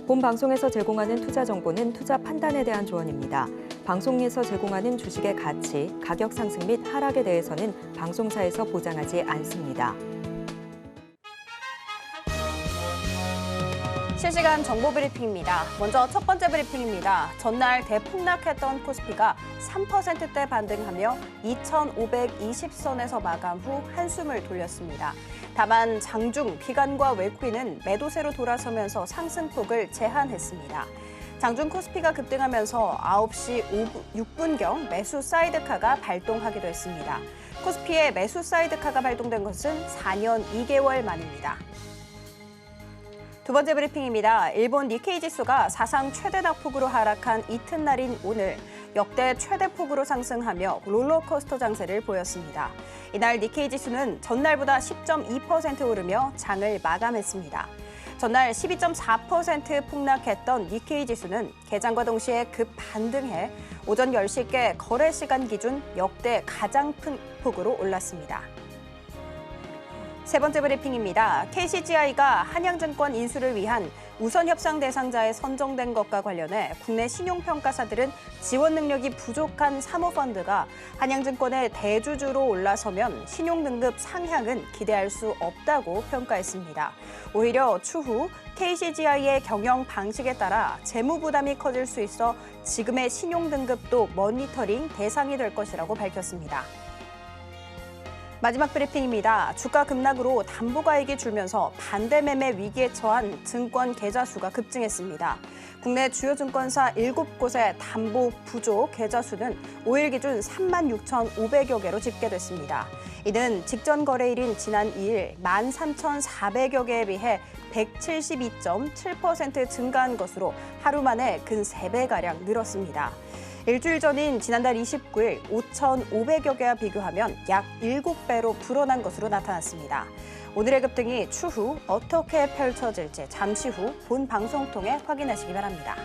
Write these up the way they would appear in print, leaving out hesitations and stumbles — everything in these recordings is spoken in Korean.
본 방송에서 제공하는 투자 정보는 투자 판단에 대한 조언입니다. 방송에서 제공하는 주식의 가치, 가격 상승 및 하락에 대해서는 방송사에서 보장하지 않습니다. 실시간 정보 브리핑입니다. 먼저 첫 번째 브리핑입니다. 전날 대폭락했던 코스피가 3%대 반등하며 2,520선에서 마감 후 한숨을 돌렸습니다. 다만 장중 기관과 외국인은 매도세로 돌아서면서 상승폭을 제한했습니다. 장중 코스피가 급등하면서 9시 6분경 매수 사이드카가 발동하기도 했습니다. 코스피의 매수 사이드카가 발동된 것은 4년 2개월 만입니다. 두 번째 브리핑입니다. 일본 니케이 지수가 사상 최대 낙폭으로 하락한 이튿날인 오늘 역대 최대 폭으로 상승하며 롤러코스터 장세를 보였습니다. 이날 니케이 지수는 전날보다 10.2% 오르며 장을 마감했습니다. 전날 12.4% 폭락했던 니케이 지수는 개장과 동시에 급 반등해 오전 10시께 거래 시간 기준 역대 가장 큰 폭으로 올랐습니다. 세 번째 브리핑입니다. KCGI가 한양증권 인수를 위한 우선 협상 대상자에 선정된 것과 관련해 국내 신용평가사들은 지원 능력이 부족한 사모펀드가 한양증권의 대주주로 올라서면 신용등급 상향은 기대할 수 없다고 평가했습니다. 오히려 추후 KCGI의 경영 방식에 따라 재무 부담이 커질 수 있어 지금의 신용등급도 모니터링 대상이 될 것이라고 밝혔습니다. 마지막 브리핑입니다. 주가 급락으로 담보가액이 줄면서 반대 매매 위기에 처한 증권 계좌 수가 급증했습니다. 국내 주요 증권사 7곳의 담보 부족 계좌 수는 5일 기준 36,500여 개로 집계됐습니다. 이는 직전 거래일인 지난 2일 13,400여 개에 비해 172.7% 증가한 것으로 하루 만에 근 3배가량 늘었습니다. 일주일 전인 지난달 29일 5,500여 개와 비교하면 약 7배로 불어난 것으로 나타났습니다. 오늘의 급등이 추후 어떻게 펼쳐질지 잠시 후 본 방송 통해 확인하시기 바랍니다.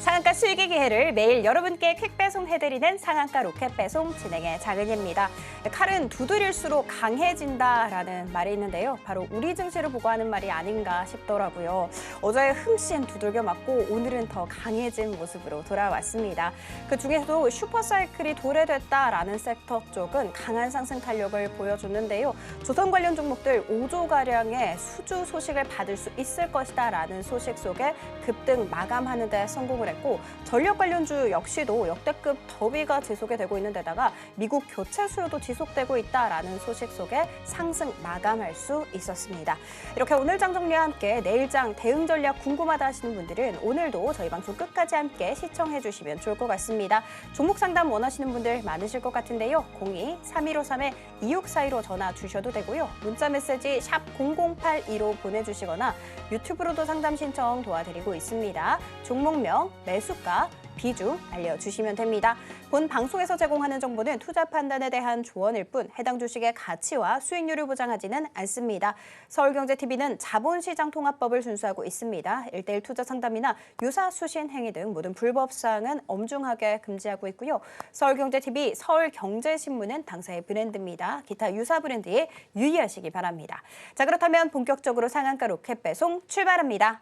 상한가 수익의 기회를 매일 여러분께 퀵 배송해드리는 상한가 로켓 배송 진행의 장은희입니다. 칼은 두드릴수록 강해진다라는 말이 있는데요. 바로 우리 증시를 보고 하는 말이 아닌가 싶더라고요. 어제 흠씬 두들겨 맞고 오늘은 더 강해진 모습으로 돌아왔습니다. 그중에서도 슈퍼사이클이 도래됐다라는 섹터 쪽은 강한 상승 탄력을 보여줬는데요. 조선 관련 종목들 5조가량의 수주 소식을 받을 수 있을 것이다라는 소식 속에 급등 마감하는 데 성공을 했고 전력 관련주 역시도 역대급 더위가 지속이 되고 있는 데다가 미국 교체 수요도 지속되고 있다라는 소식 속에 상승 마감할 수 있었습니다. 이렇게 오늘 장 정리와 함께 내일장 대응 전략 궁금하다 하시는 분들은 오늘도 저희 방송 끝까지 함께 시청해 주시면 좋을 것 같습니다. 종목 상담 원하시는 분들 많으실 것 같은데요. 02-3153-2642로 전화 주셔도 되고요. 문자 메시지 샵 0082로 보내주시거나 유튜브로도 상담 신청 도와드리고 있습니다. 종목명, 매수가, 비중 알려주시면 됩니다. 본 방송에서 제공하는 정보는 투자 판단에 대한 조언일 뿐 해당 주식의 가치와 수익률을 보장하지는 않습니다. 서울경제TV는 자본시장 통합법을 준수하고 있습니다. 1:1 투자 상담이나 유사 수신 행위 등 모든 불법 사항은 엄중하게 금지하고 있고요. 서울경제TV, 서울경제신문은 당사의 브랜드입니다. 기타 유사 브랜드에 유의하시기 바랍니다. 자, 그렇다면 본격적으로 상한가 로켓 배송 출발합니다.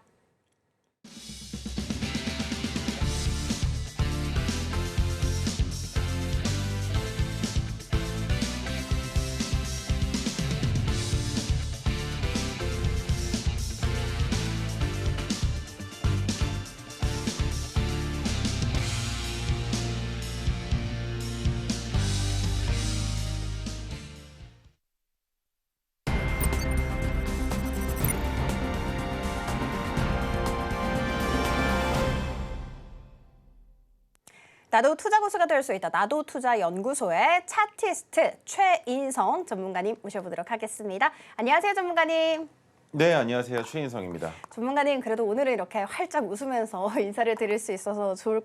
나도 투자 고수가 될 수 있다. 나도 투자 연구소의 차티스트 최인성 전문가님 모셔보도록 하겠습니다. 안녕하세요, 전문가님. 네, 안녕하세요. 최인성입니다. 전문가님, 그래도 오늘은 이렇게 활짝 웃으면서 인사를 드릴 수 있어서 좋은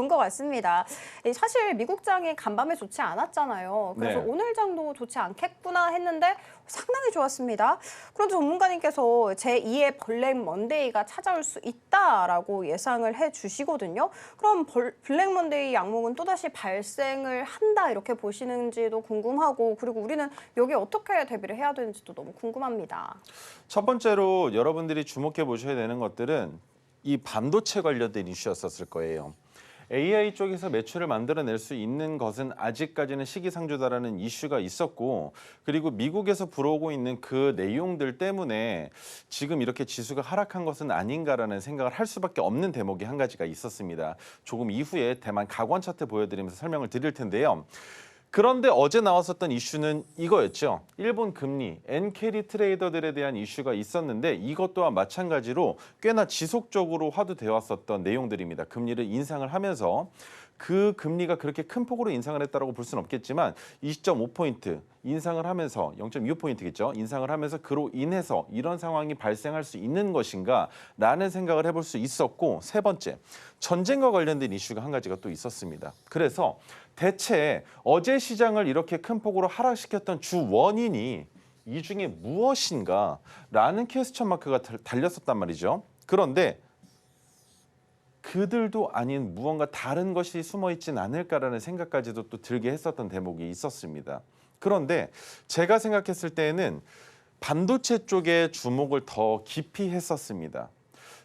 것 같습니다. 사실 미국장이 간밤에 좋지 않았잖아요. 그래서 네. 오늘 장도 좋지 않겠구나 했는데 상당히 좋았습니다. 그런데 전문가님께서 제2의 블랙 먼데이가 찾아올 수 있다라고 예상을 해주시거든요. 그럼 블랙 먼데이 양몽은 또다시 발생을 한다 이렇게 보시는지도 궁금하고, 그리고 우리는 여기에 어떻게 대비를 해야 되는지도 너무 궁금합니다. 첫 번째로 여러분들이 주목해 보셔야 되는 것들은 이 반도체 관련된 이슈였었을 거예요. AI 쪽에서 매출을 만들어낼 수 있는 것은 아직까지는 시기상조다라는 이슈가 있었고, 그리고 미국에서 불어오고 있는 그 내용들 때문에 지금 이렇게 지수가 하락한 것은 아닌가라는 생각을 할 수밖에 없는 대목이 한 가지가 있었습니다. 조금 이후에 대만 각원 차트 보여드리면서 설명을 드릴 텐데요. 그런데 어제 나왔었던 이슈는 이거였죠. 일본 금리, 엔캐리 트레이더들에 대한 이슈가 있었는데 이것 또한 마찬가지로 꽤나 지속적으로 화두되어 왔었던 내용들입니다. 금리를 인상을 하면서 그 금리가 그렇게 큰 폭으로 인상을 했다고 볼 수는 없겠지만 20.5포인트 인상을 하면서 0.25포인트겠죠. 인상을 하면서 그로 인해서 이런 상황이 발생할 수 있는 것인가 라는 생각을 해볼 수 있었고, 세 번째, 전쟁과 관련된 이슈가 한 가지가 또 있었습니다. 그래서 대체 어제 시장을 이렇게 큰 폭으로 하락시켰던 주 원인이 이 중에 무엇인가 라는 퀘스천 마크가 달렸었단 말이죠. 그런데 그들도 아닌 무언가 다른 것이 숨어 있진 않을까라는 생각까지도 또 들게 했었던 대목이 있었습니다. 그런데 제가 생각했을 때에는 반도체 쪽에 주목을 더 깊이 했었습니다.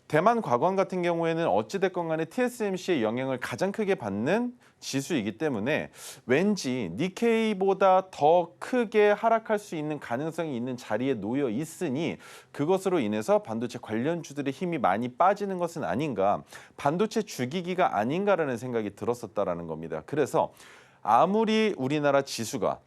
대만 과관 같은 경우에는 어찌됐건 간에 TSMC의 영향을 가장 크게 받는 지수이기 때문에 왠지 니케이보다 더 크게 하락할 수 있는 가능성이 있는 자리에 놓여 있으니 그것으로 인해서 반도체 관련주들의 힘이 많이 빠지는 것은 아닌가, 반도체 죽이기가 아닌가라는 생각이 들었었다라는 겁니다. 그래서 아무리 우리나라 지수가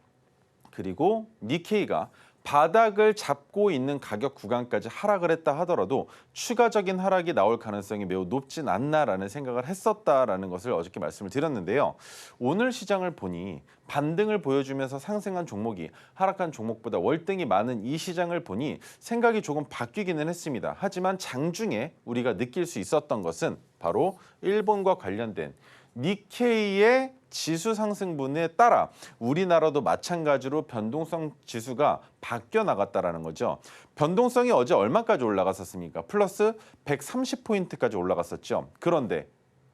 그리고 니케이가 바닥을 잡고 있는 가격 구간까지 하락을 했다 하더라도 추가적인 하락이 나올 가능성이 매우 높진 않나라는 생각을 했었다라는 것을 어저께 말씀을 드렸는데요. 오늘 시장을 보니 반등을 보여주면서 상승한 종목이 하락한 종목보다 월등히 많은 이 시장을 보니 생각이 조금 바뀌기는 했습니다. 하지만 장중에 우리가 느낄 수 있었던 것은 바로 일본과 관련된 니케이의 지수 상승분에 따라 우리나라도 마찬가지로 변동성 지수가 바뀌어 나갔다라는 거죠. 변동성이 어제 얼마까지 올라갔었습니까? 플러스 130포인트까지 올라갔었죠. 그런데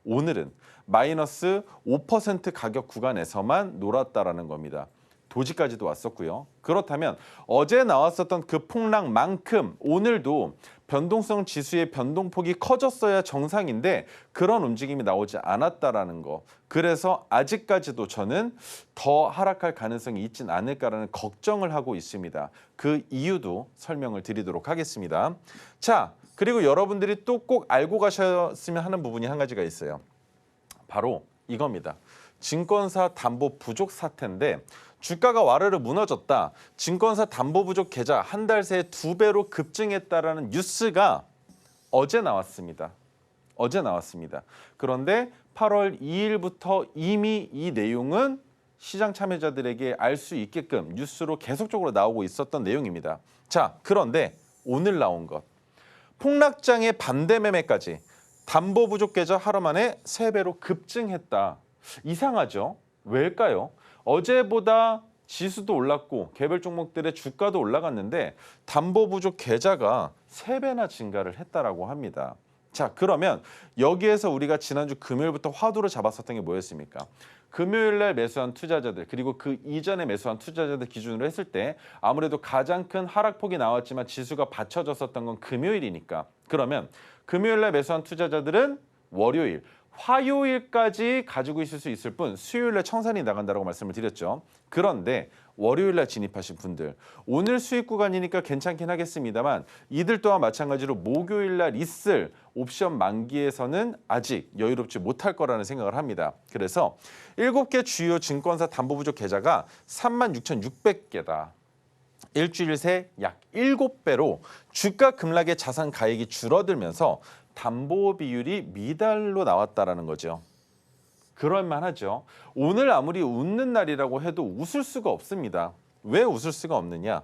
오늘은 마이너스 5% 가격 구간에서만 놀았다라는 겁니다. 도지까지도 왔었고요. 그렇다면 어제 나왔었던 그 폭락만큼 오늘도 변동성 지수의 변동폭이 커졌어야 정상인데 그런 움직임이 나오지 않았다라는 거. 그래서 아직까지도 저는 더 하락할 가능성이 있진 않을까라는 걱정을 하고 있습니다. 그 이유도 설명을 드리도록 하겠습니다. 자, 그리고 여러분들이 또 꼭 알고 가셨으면 하는 부분이 한 가지가 있어요. 바로 이겁니다. 증권사 담보 부족 사태인데 주가가 와르르 무너졌다. 증권사 담보 부족 계좌 한 달 새에 2배로 급증했다라는 뉴스가 어제 나왔습니다. 어제 나왔습니다. 그런데 8월 2일부터 이미 이 내용은 시장 참여자들에게 알 수 있게끔 뉴스로 계속적으로 나오고 있었던 내용입니다. 자, 그런데 오늘 나온 것. 폭락장의 반대 매매까지 담보 부족 계좌 하루 만에 3배로 급증했다. 이상하죠? 왜일까요? 어제보다 지수도 올랐고 개별 종목들의 주가도 올라갔는데 담보 부족 계좌가 3배나 증가를 했다라고 합니다. 자, 그러면 여기에서 우리가 지난주 금요일부터 화두로 잡았었던 게 뭐였습니까? 금요일 날 매수한 투자자들 그리고 그 이전에 매수한 투자자들 기준으로 했을 때 아무래도 가장 큰 하락폭이 나왔지만 지수가 받쳐졌었던 건 금요일이니까, 그러면 금요일 날 매수한 투자자들은 월요일, 화요일까지 가지고 있을 수 있을 뿐 수요일에 청산이 나간다고 말씀을 드렸죠. 그런데 월요일날 진입하신 분들 오늘 수익 구간이니까 괜찮긴 하겠습니다만 이들 또한 마찬가지로 목요일날 있을 옵션 만기에서는 아직 여유롭지 못할 거라는 생각을 합니다. 그래서 7개 주요 증권사 담보부족 계좌가 36,600개다. 일주일 새 약 7배로 주가 급락의 자산 가액이 줄어들면서 담보 비율이 미달로 나왔다라는 거죠. 그럴 만하죠. 오늘 아무리 웃는 날이라고 해도 웃을 수가 없습니다. 왜 웃을 수가 없느냐?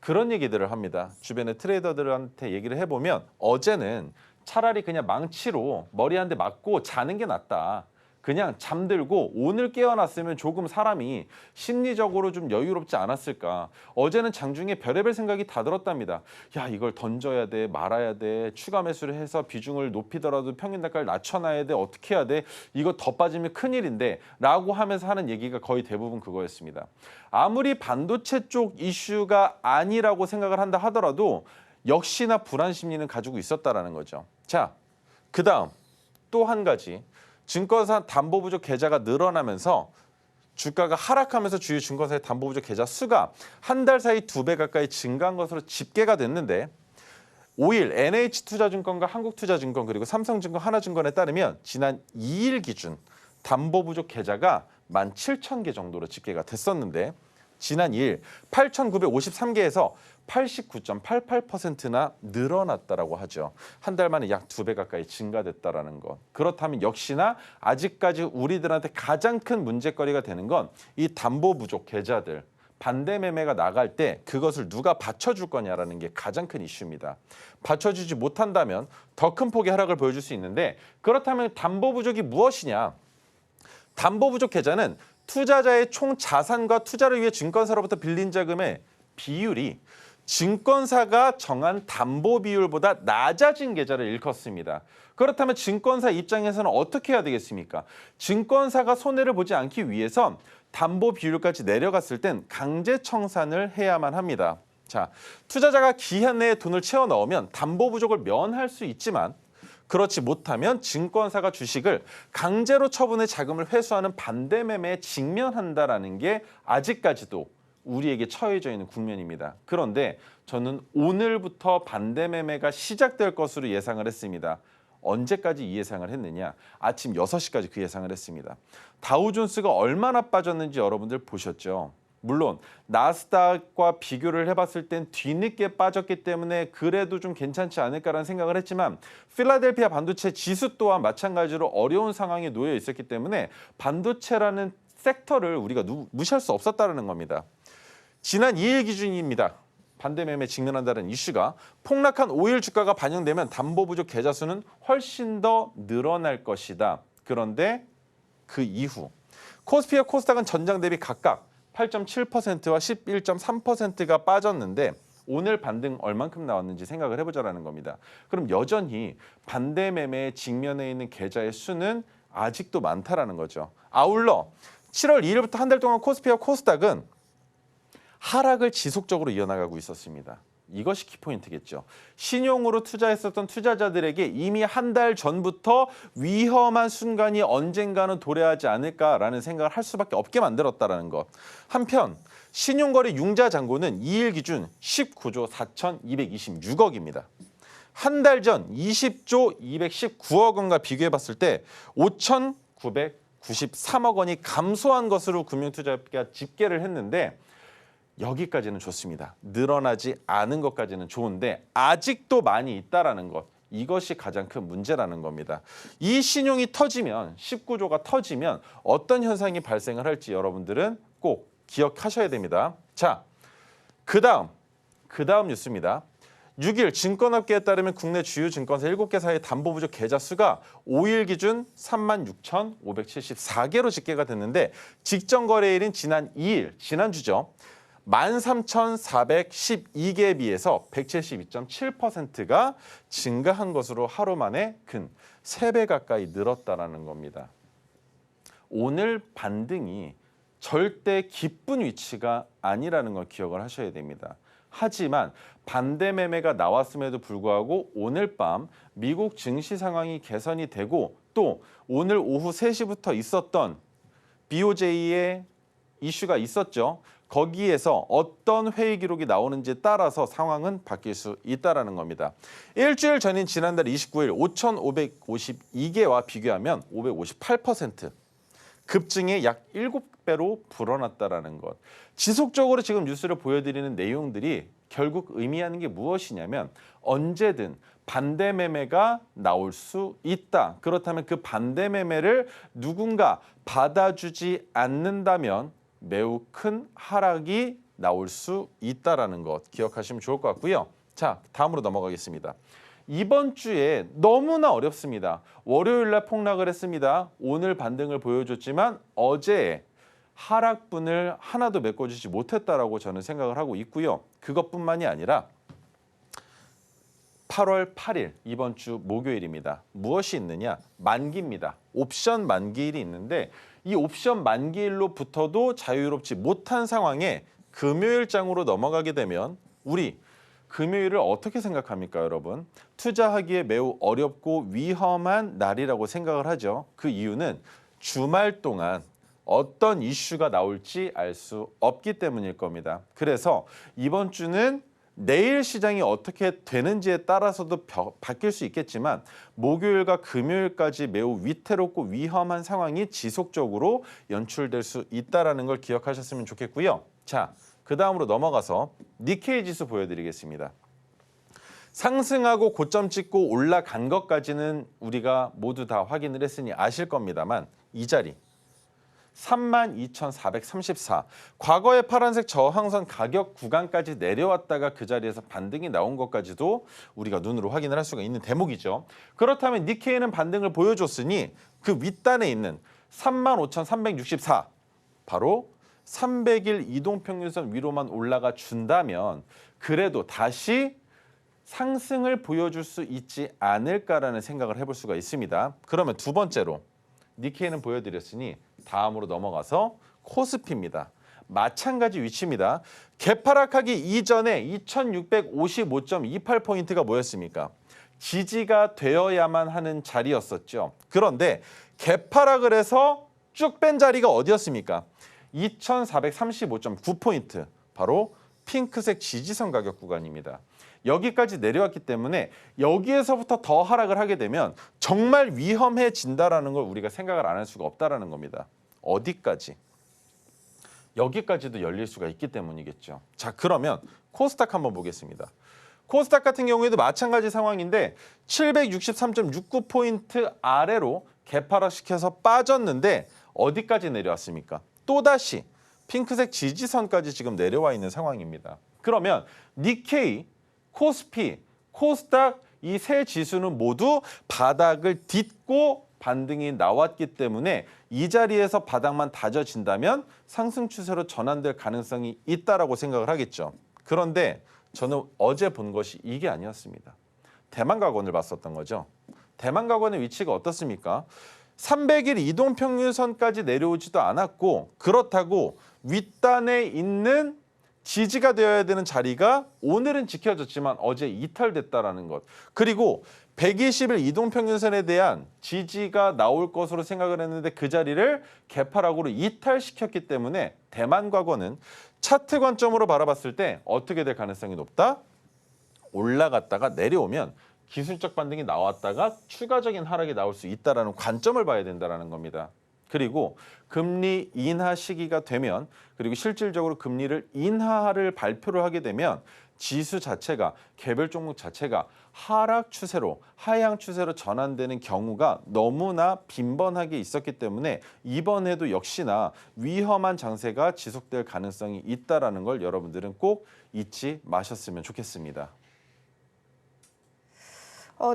그런 얘기들을 합니다. 주변의 트레이더들한테 얘기를 해보면 어제는 차라리 그냥 망치로 머리 한 대 맞고 자는 게 낫다. 그냥 잠들고 오늘 깨어났으면 조금 사람이 심리적으로 좀 여유롭지 않았을까. 어제는 장중에 별의별 생각이 다 들었답니다. 야, 이걸 던져야 돼, 말아야 돼, 추가 매수를 해서 비중을 높이더라도 평균 단가를 낮춰놔야 돼, 어떻게 해야 돼, 이거 더 빠지면 큰일인데 라고 하면서 하는 얘기가 거의 대부분 그거였습니다. 아무리 반도체 쪽 이슈가 아니라고 생각을 한다 하더라도 역시나 불안 심리는 가지고 있었다라는 거죠. 자, 그다음 또 한 가지. 증권사 담보부족 계좌가 늘어나면서 주가가 하락하면서 주요 증권사의 담보부족 계좌 수가 한 달 사이 2배 가까이 증가한 것으로 집계가 됐는데 5일 NH투자증권과 한국투자증권 그리고 삼성증권 하나증권에 따르면 지난 2일 기준 담보부족 계좌가 17,000개 정도로 집계가 됐었는데 지난 2일 8,953개에서 89.88%나 늘어났다라고 하죠. 한 달 만에 약 2배 가까이 증가됐다라는 것. 그렇다면 역시나 아직까지 우리들한테 가장 큰 문제거리가 되는 건 이 담보 부족 계좌들. 반대 매매가 나갈 때 그것을 누가 받쳐줄 거냐라는 게 가장 큰 이슈입니다. 받쳐주지 못한다면 더 큰 폭의 하락을 보여줄 수 있는데 그렇다면 담보 부족이 무엇이냐? 담보 부족 계좌는 투자자의 총 자산과 투자를 위해 증권사로부터 빌린 자금의 비율이 증권사가 정한 담보 비율보다 낮아진 계좌를 일컫습니다. 그렇다면 증권사 입장에서는 어떻게 해야 되겠습니까? 증권사가 손해를 보지 않기 위해선 담보 비율까지 내려갔을 땐 강제 청산을 해야만 합니다. 자, 투자자가 기한 내에 돈을 채워 넣으면 담보 부족을 면할 수 있지만 그렇지 못하면 증권사가 주식을 강제로 처분해 자금을 회수하는 반대 매매에 직면한다라는 게 아직까지도 우리에게 처해져 있는 국면입니다. 그런데 저는 오늘부터 반대 매매가 시작될 것으로 예상을 했습니다. 언제까지 이 예상을 했느냐? 아침 6시까지 그 예상을 했습니다. 다우존스가 얼마나 빠졌는지 여러분들 보셨죠? 물론 나스닥과 비교를 해봤을 땐 뒤늦게 빠졌기 때문에 그래도 좀 괜찮지 않을까라는 생각을 했지만 필라델피아 반도체 지수 또한 마찬가지로 어려운 상황에 놓여 있었기 때문에 반도체라는 섹터를 우리가 무시할 수 없었다는 겁니다. 지난 2일 기준입니다. 반대 매매에 직면한다는 이슈가 폭락한 5일 주가가 반영되면 담보 부족 계좌 수는 훨씬 더 늘어날 것이다. 그런데 그 이후 코스피와 코스닥은 전장 대비 각각 8.7%와 11.3%가 빠졌는데 오늘 반등 얼만큼 나왔는지 생각을 해보자라는 겁니다. 그럼 여전히 반대 매매에 직면해 있는 계좌의 수는 아직도 많다라는 거죠. 아울러 7월 2일부터 한 달 동안 코스피와 코스닥은 하락을 지속적으로 이어나가고 있었습니다. 이것이 키포인트겠죠. 신용으로 투자했었던 투자자들에게 이미 한 달 전부터 위험한 순간이 언젠가는 도래하지 않을까라는 생각을 할 수밖에 없게 만들었다는 것. 한편 신용거래 융자 잔고는 2일 기준 19조 4,226억입니다. 한 달 전 20조 219억 원과 비교해봤을 때 5,993억 원이 감소한 것으로 금융투자협회가 집계를 했는데 여기까지는 좋습니다. 늘어나지 않은 것까지는 좋은데 아직도 많이 있다라는 것. 이것이 가장 큰 문제라는 겁니다. 이 신용이 터지면 19조가 터지면 어떤 현상이 발생을 할지 여러분들은 꼭 기억하셔야 됩니다. 자, 그다음 뉴스입니다. 6일 증권업계에 따르면 국내 주요 증권사 7개사의 담보부족 계좌 수가 5일 기준 36,574개로 집계가 됐는데 직전 거래일인 지난 2일, 지난주죠. 13,412개에 비해서 172.7%가 증가한 것으로 하루 만에 근 3배 가까이 늘었다라는 겁니다. 오늘 반등이 절대 기쁜 위치가 아니라는 걸 기억을 하셔야 됩니다. 하지만 반대 매매가 나왔음에도 불구하고 오늘 밤 미국 증시 상황이 개선이 되고 또 오늘 오후 3시부터 있었던 BOJ의 이슈가 있었죠. 거기에서 어떤 회의 기록이 나오는지에 따라서 상황은 바뀔 수 있다는 겁니다. 일주일 전인 지난달 29일 5,552개와 비교하면 558% 급증의 약 7배로 불어났다는 것. 지속적으로 지금 뉴스를 보여드리는 내용들이 결국 의미하는 게 무엇이냐면 언제든 반대 매매가 나올 수 있다. 그렇다면 그 반대 매매를 누군가 받아주지 않는다면 매우 큰 하락이 나올 수 있다라는 것 기억하시면 좋을 것 같고요. 자, 다음으로 넘어가겠습니다. 이번 주에 너무나 어렵습니다. 월요일 날 폭락을 했습니다. 오늘 반등을 보여줬지만 어제 하락분을 하나도 메꿔주지 못했다라고 저는 생각을 하고 있고요. 그것뿐만이 아니라 8월 8일 이번 주 목요일입니다. 무엇이 있느냐? 만기입니다. 옵션 만기일이 있는데 이 옵션 만기일로부터도 자유롭지 못한 상황에 금요일장으로 넘어가게 되면 우리 금요일을 어떻게 생각합니까, 여러분? 투자하기에 매우 어렵고 위험한 날이라고 생각을 하죠. 그 이유는 주말 동안 어떤 이슈가 나올지 알 수 없기 때문일 겁니다. 그래서 이번 주는 내일 시장이 어떻게 되는지에 따라서도 바뀔 수 있겠지만 목요일과 금요일까지 매우 위태롭고 위험한 상황이 지속적으로 연출될 수 있다는 걸 기억하셨으면 좋겠고요. 자, 그 다음으로 넘어가서 니케이 지수 보여드리겠습니다. 상승하고 고점 찍고 올라간 것까지는 우리가 모두 다 확인을 했으니 아실 겁니다만 이 자리 32,434 과거의 파란색 저항선 가격 구간까지 내려왔다가 그 자리에서 반등이 나온 것까지도 우리가 눈으로 확인을 할 수가 있는 대목이죠. 그렇다면 니케이는 반등을 보여줬으니 그 윗단에 있는 35,364 바로 300일 이동평균선 위로만 올라가 준다면 그래도 다시 상승을 보여줄 수 있지 않을까라는 생각을 해볼 수가 있습니다. 그러면 두 번째로 니케이는 보여드렸으니 다음으로 넘어가서 코스피입니다. 마찬가지 위치입니다. 개파락하기 이전에 2655.28포인트가 뭐였습니까? 지지가 되어야만 하는 자리였었죠. 그런데 개파락을 해서 쭉 뺀 자리가 어디였습니까? 2435.9포인트, 바로 핑크색 지지선 가격 구간입니다. 여기까지 내려왔기 때문에 여기에서부터 더 하락을 하게 되면 정말 위험해진다라는 걸 우리가 생각을 안 할 수가 없다라는 겁니다. 어디까지? 여기까지도 열릴 수가 있기 때문이겠죠. 자, 그러면 코스닥 한번 보겠습니다. 코스닥 같은 경우에도 마찬가지 상황인데 763.69포인트 아래로 개파락시켜서 빠졌는데 어디까지 내려왔습니까? 또다시 핑크색 지지선까지 지금 내려와 있는 상황입니다. 그러면 니케이, 코스피, 코스닥 이 세 지수는 모두 바닥을 딛고 반등이 나왔기 때문에 이 자리에서 바닥만 다져진다면 상승 추세로 전환될 가능성이 있다라고 생각을 하겠죠. 그런데 저는 어제 본 것이 이게 아니었습니다. 대만각원을 봤었던 거죠. 대만각원의 위치가 어떻습니까? 300일 이동평균선까지 내려오지도 않았고 그렇다고 윗단에 있는 지지가 되어야 되는 자리가 오늘은 지켜졌지만 어제 이탈됐다라는 것. 그리고 120일 이동평균선에 대한 지지가 나올 것으로 생각을 했는데 그 자리를 개파락으로 이탈시켰기 때문에 대만과거는 차트 관점으로 바라봤을 때 어떻게 될 가능성이 높다? 올라갔다가 내려오면 기술적 반등이 나왔다가 추가적인 하락이 나올 수 있다는 관점을 봐야 된다는 겁니다. 그리고 금리 인하 시기가 되면 그리고 실질적으로 금리를 인하를 발표를 하게 되면 지수 자체가 개별 종목 자체가 하락 추세로 하향 추세로 전환되는 경우가 너무나 빈번하게 있었기 때문에 이번에도 역시나 위험한 장세가 지속될 가능성이 있다는 걸 여러분들은 꼭 잊지 마셨으면 좋겠습니다.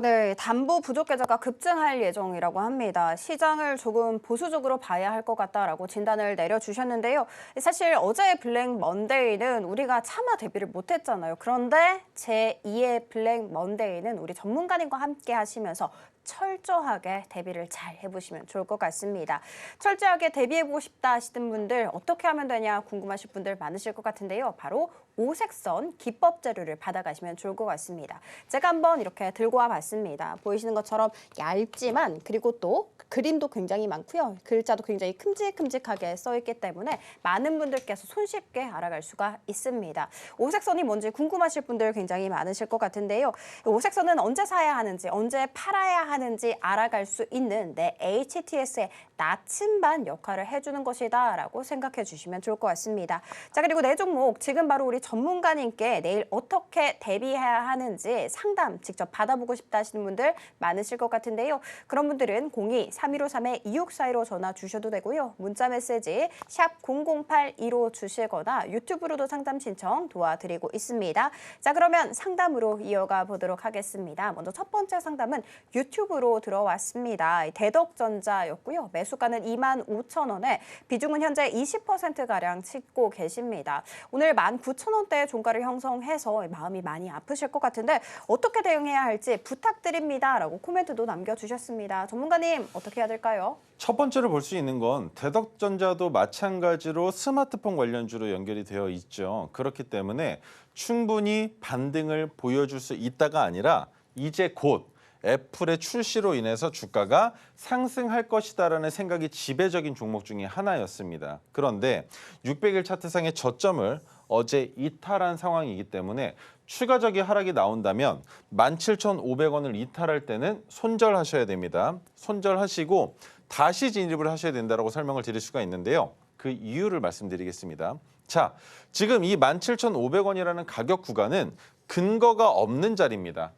네, 담보 부족 계좌가 급증할 예정이라고 합니다. 시장을 조금 보수적으로 봐야 할 것 같다라고 진단을 내려주셨는데요. 사실 어제의 블랙 먼데이는 우리가 차마 대비를 못했잖아요. 그런데 제2의 블랙 먼데이는 우리 전문가님과 함께 하시면서 철저하게 대비를 잘 해보시면 좋을 것 같습니다. 철저하게 대비해보고 싶다 하시는 분들 어떻게 하면 되냐 궁금하실 분들 많으실 것 같은데요. 바로 오색선 기법 자료를 받아가시면 좋을 것 같습니다. 제가 한번 이렇게 들고 와봤습니다. 보이시는 것처럼 얇지만 그리고 또 그림도 굉장히 많고요. 글자도 굉장히 큼직큼직하게 써있기 때문에 많은 분들께서 손쉽게 알아갈 수가 있습니다. 오색선이 뭔지 궁금하실 분들 굉장히 많으실 것 같은데요. 오색선은 언제 사야 하는지, 언제 팔아야 하는지 하는지 알아갈 수 있는 내 HTS의 나침반 역할을 해주는 것이다라고 생각해 주시면 좋을 것 같습니다. 자, 그리고 네 종목 지금 바로 우리 전문가님께 내일 어떻게 대비해야 하는지 상담 직접 받아보고 싶다 하시는 분들 많으실 것 같은데요. 그런 분들은 02-3253-2642로 전화 주셔도 되고요. 문자 메시지 샵 0082로 주시거나 유튜브로도 상담 신청 도와드리고 있습니다. 자, 그러면 상담으로 이어가 보도록 하겠습니다. 먼저 첫 번째 상담은 유튜브로 들어왔습니다. 대덕전자였고요. 매수가는 25,000원에 비중은 현재 20%가량 찍고 계십니다. 오늘 19,000원대 종가를 형성해서 마음이 많이 아프실 것 같은데 어떻게 대응해야 할지 부탁드립니다. 라고 코멘트도 남겨주셨습니다. 전문가님 어떻게 해야 될까요? 첫 번째로 볼 수 있는 건 대덕전자도 마찬가지로 스마트폰 관련주로 연결이 되어 있죠. 그렇기 때문에 충분히 반등을 보여줄 수 있다가 아니라 이제 곧 애플의 출시로 인해서 주가가 상승할 것이다라는 생각이 지배적인 종목 중에 하나였습니다. 그런데 600일 차트상의 저점을 어제 이탈한 상황이기 때문에 추가적인 하락이 나온다면 17,500원을 이탈할 때는 손절하셔야 됩니다. 손절하시고 다시 진입을 하셔야 된다고 설명을 드릴 수가 있는데요. 그 이유를 말씀드리겠습니다. 자, 지금 이 17,500원이라는 가격 구간은 근거가 없는 자리입니다.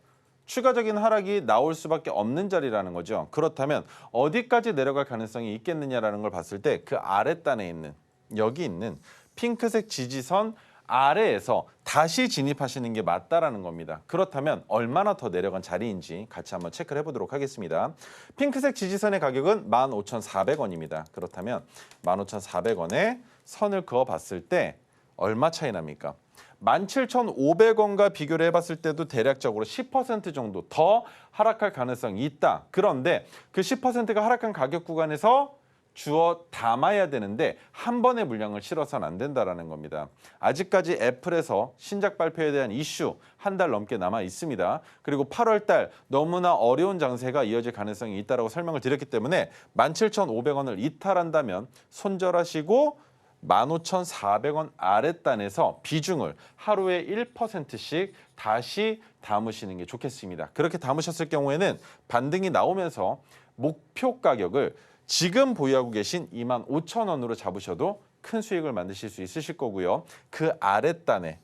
추가적인 하락이 나올 수밖에 없는 자리라는 거죠. 그렇다면 어디까지 내려갈 가능성이 있겠느냐라는 걸 봤을 때 그 아랫단에 있는 여기 있는 핑크색 지지선 아래에서 다시 진입하시는 게 맞다라는 겁니다. 그렇다면 얼마나 더 내려간 자리인지 같이 한번 체크를 해보도록 하겠습니다. 핑크색 지지선의 가격은 15,400원입니다. 그렇다면 15,400원에 선을 그어봤을 때 얼마 차이 납니까? 17,500원과 비교를 해봤을 때도 대략적으로 10% 정도 더 하락할 가능성이 있다. 그런데 그 10%가 하락한 가격 구간에서 주어 담아야 되는데 한 번에 물량을 실어서는 안 된다는 겁니다. 아직까지 애플에서 신작 발표에 대한 이슈 한 달 넘게 남아 있습니다. 그리고 8월 달 너무나 어려운 장세가 이어질 가능성이 있다고 설명을 드렸기 때문에 17,500원을 이탈한다면 손절하시고 15,400원 아랫단에서 비중을 하루에 1%씩 다시 담으시는 게 좋겠습니다. 그렇게 담으셨을 경우에는 반등이 나오면서 목표 가격을 지금 보유하고 계신 25,000원으로 잡으셔도 큰 수익을 만드실 수 있으실 거고요. 그 아랫단에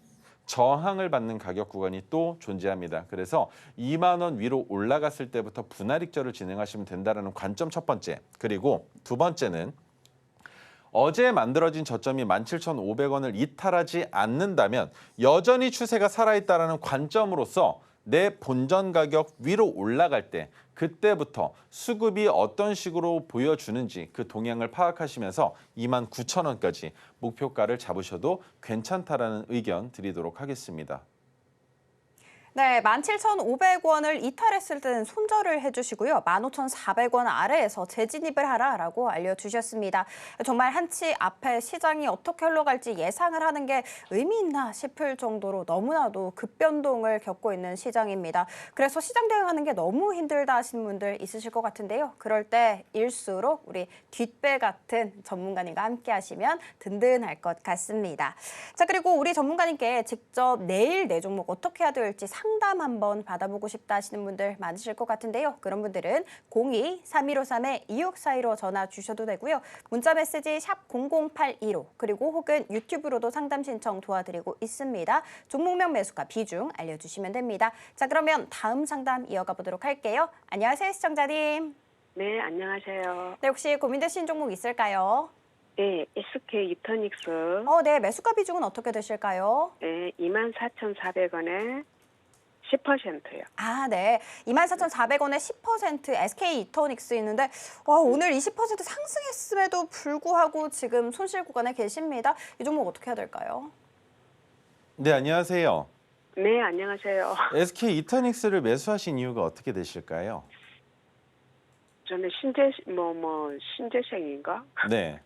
저항을 받는 가격 구간이 또 존재합니다. 그래서 2만 원 위로 올라갔을 때부터 분할익절을 진행하시면 된다는 관점 첫 번째. 그리고 두 번째는 어제 만들어진 저점이 17,500원을 이탈하지 않는다면 여전히 추세가 살아있다는 관점으로서 내 본전 가격 위로 올라갈 때 그때부터 수급이 어떤 식으로 보여주는지 그 동향을 파악하시면서 29,000원까지 목표가를 잡으셔도 괜찮다라는 의견 드리도록 하겠습니다. 네, 17,500원을 이탈했을 때는 손절을 해주시고요. 15,400원 아래에서 재진입을 하라라고 알려주셨습니다. 정말 한치 앞에 시장이 어떻게 흘러갈지 예상을 하는 게 의미 있나 싶을 정도로 너무나도 급변동을 겪고 있는 시장입니다. 그래서 시장 대응하는 게 너무 힘들다 하시는 분들 있으실 것 같은데요. 그럴 때일수록 우리 뒷배 같은 전문가님과 함께 하시면 든든할 것 같습니다. 자, 그리고 우리 전문가님께 직접 내일 내 종목 어떻게 해야 될지 상담 한번 받아보고 싶다 하시는 분들 많으실 것 같은데요. 그런 분들은 02-3153-2642로 전화 주셔도 되고요. 문자 메시지 샵 0082로 그리고 혹은 유튜브로도 상담 신청 도와드리고 있습니다. 종목명 매수가 비중 알려주시면 됩니다. 자, 그러면 다음 상담 이어가 보도록 할게요. 안녕하세요, 시청자님. 네, 안녕하세요. 네, 혹시 고민되신 종목 있을까요? 네, SK 이터닉스. 네, 매수가 비중은 어떻게 되실까요? 네, 24,400원에 10%요. 아, 네. 24,400원에 10% SK 이터닉스 있는데 오늘 20% 상승했음에도 불구하고 지금 손실 구간에 계십니다. 이 종목 어떻게 해야 될까요? 네, 안녕하세요. 네, 안녕하세요. SK 이터닉스를 매수하신 이유가 어떻게 되실까요? 저는 신재생인가? 네.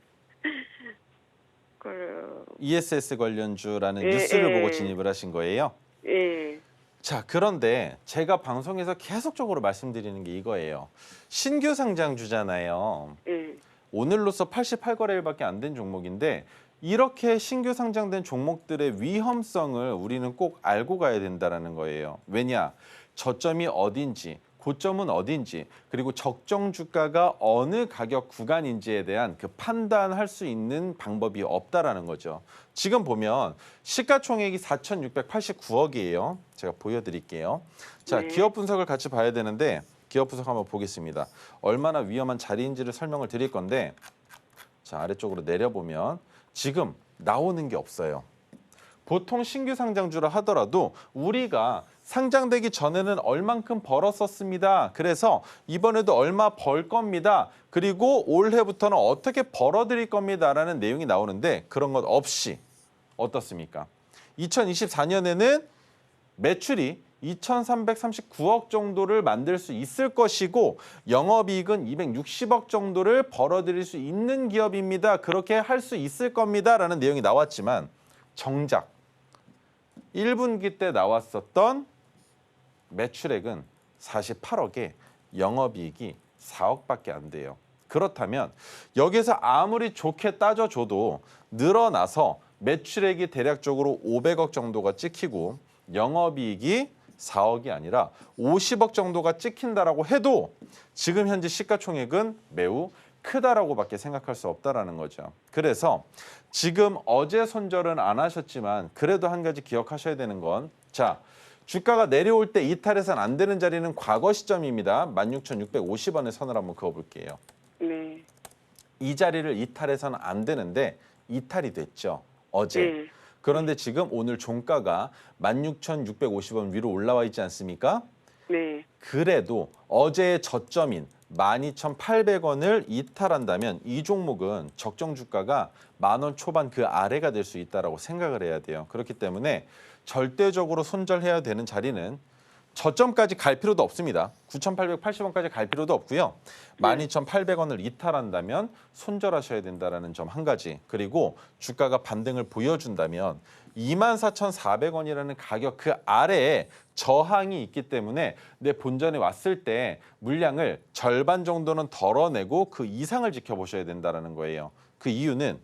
그, ESS 관련주라는 뉴스를 보고 진입을 하신 거예요? 예. 자, 그런데 제가 방송에서 계속적으로 말씀드리는 게 이거예요. 신규 상장주잖아요. 예. 오늘로서 88거래일밖에 안 된 종목인데 이렇게 신규 상장된 종목들의 위험성을 우리는 꼭 알고 가야 된다는 거예요. 왜냐? 저점이 어딘지, 고점은 어딘지 그리고 적정 주가가 어느 가격 구간인지에 대한 그 판단할 수 있는 방법이 없다라는 거죠. 지금 보면 시가총액이 4,689억이에요. 제가 보여드릴게요. 자, 네. 기업 분석을 같이 봐야 되는데 기업 분석 한번 보겠습니다. 얼마나 위험한 자리인지를 설명을 드릴 건데 자, 아래쪽으로 내려보면 지금 나오는 게 없어요. 보통 신규 상장주라 하더라도 우리가 상장되기 전에는 얼만큼 벌었었습니다. 그래서 이번에도 얼마 벌 겁니다. 그리고 올해부터는 어떻게 벌어들일 겁니다라는 내용이 나오는데 그런 것 없이 어떻습니까? 2024년에는 매출이 2,339억 정도를 만들 수 있을 것이고 영업이익은 260억 정도를 벌어들일 수 있는 기업입니다. 그렇게 할 수 있을 겁니다라는 내용이 나왔지만 정작 1분기 때 나왔었던 매출액은 48억에 영업이익이 4억밖에 안 돼요. 그렇다면 여기서 아무리 좋게 따져줘도 늘어나서 매출액이 대략적으로 500억 정도가 찍히고 영업이익이 4억이 아니라 50억 정도가 찍힌다라고 해도 지금 현재 시가총액은 매우 크다라고밖에 생각할 수 없다라는 거죠. 그래서 지금 어제 손절은 안 하셨지만 그래도 한 가지 기억하셔야 되는 건 자, 주가가 내려올 때 이탈해서는 안 되는 자리는 과거 시점입니다. 16,650원의 선을 한번 그어볼게요. 네. 이 자리를 이탈해서는 안 되는데 이탈이 됐죠. 어제. 네. 그런데 지금 오늘 종가가 16,650원 위로 올라와 있지 않습니까? 네. 그래도 어제의 저점인 12,800원을 이탈한다면 이 종목은 적정 주가가 10,000원 초반 그 아래가 될 수 있다고 생각을 해야 돼요. 그렇기 때문에 절대적으로 손절해야 되는 자리는 저점까지 갈 필요도 없습니다. 9,880원까지 갈 필요도 없고요. 12,800원을 이탈한다면 손절하셔야 된다는 점 한 가지. 그리고 주가가 반등을 보여준다면 24,400원이라는 가격 그 아래에 저항이 있기 때문에 내 본전에 왔을 때 물량을 절반 정도는 덜어내고 그 이상을 지켜보셔야 된다는 거예요. 그 이유는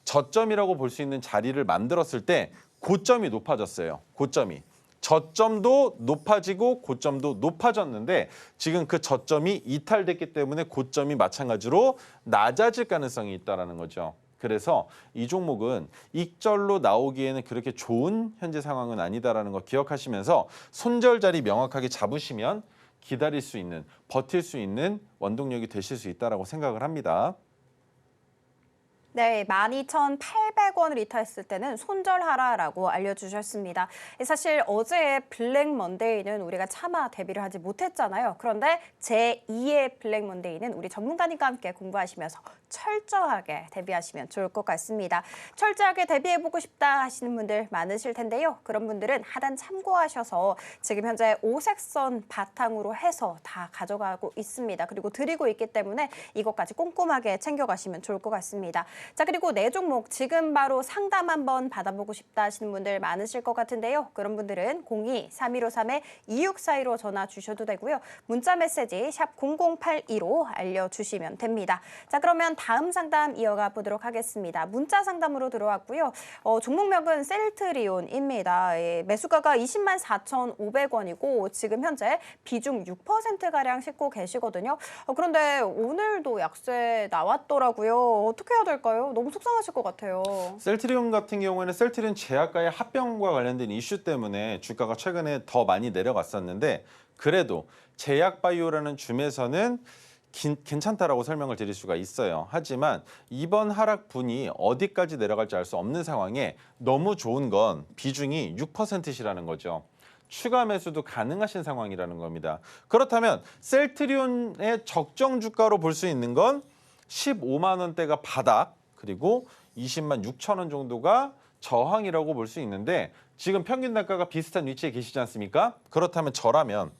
저점이라고 볼 수 있는 자리를 만들었을 때 고점이 높아졌어요. 고점이. 저점도 높아지고 고점도 높아졌는데 지금 그 저점이 이탈됐기 때문에 고점이 마찬가지로 낮아질 가능성이 있다는 거죠. 그래서 이 종목은 익절로 나오기에는 그렇게 좋은 현재 상황은 아니다라는 거 기억하시면서 손절 자리 명확하게 잡으시면 기다릴 수 있는, 버틸 수 있는 원동력이 되실 수 있다라고 생각을 합니다. 네, 12,800원을 이탈했을 때는 손절하라라고 알려주셨습니다. 사실 어제의 블랙 먼데이는 우리가 차마 대비를 하지 못했잖아요. 그런데 제2의 블랙 먼데이는 우리 전문가님과 함께 공부하시면서 철저하게 대비하시면 좋을 것 같습니다. 철저하게 대비해보고 싶다 하시는 분들 많으실 텐데요. 그런 분들은 하단 참고하셔서 지금 현재 오색선 바탕으로 해서 다 가져가고 있습니다. 그리고 드리고 있기 때문에 이것까지 꼼꼼하게 챙겨가시면 좋을 것 같습니다. 자, 그리고 네 종목 지금 바로 상담 한번 받아보고 싶다 하시는 분들 많으실 것 같은데요. 그런 분들은 02-3253-2642로 전화 주셔도 되고요. 문자 메시지 샵 0082로 알려주시면 됩니다. 자, 그러면 다음 상담 이어가 보도록 하겠습니다. 문자 상담으로 들어왔고요. 종목명은 셀트리온입니다. 매수가가 204,500원이고 지금 현재 비중 6%가량 싣고 계시거든요. 그런데 오늘도 약세 나왔더라고요. 어떻게 해야 될까요? 너무 속상하실 것 같아요. 셀트리온 같은 경우에는 셀트리온 제약과의 합병과 관련된 이슈 때문에 주가가 최근에 더 많이 내려갔었는데 그래도 제약바이오라는 줌에서는 괜찮다라고 설명을 드릴 수가 있어요. 하지만 이번 하락분이 어디까지 내려갈지 알 수 없는 상황에 너무 좋은 건 비중이 6%시라는 거죠. 추가 매수도 가능하신 상황이라는 겁니다. 그렇다면 셀트리온의 적정 주가로 볼 수 있는 건 15만 원대가 바닥 그리고 20만 6천 원 정도가 저항이라고 볼 수 있는데 지금 평균 단가가 비슷한 위치에 계시지 않습니까? 그렇다면 저라면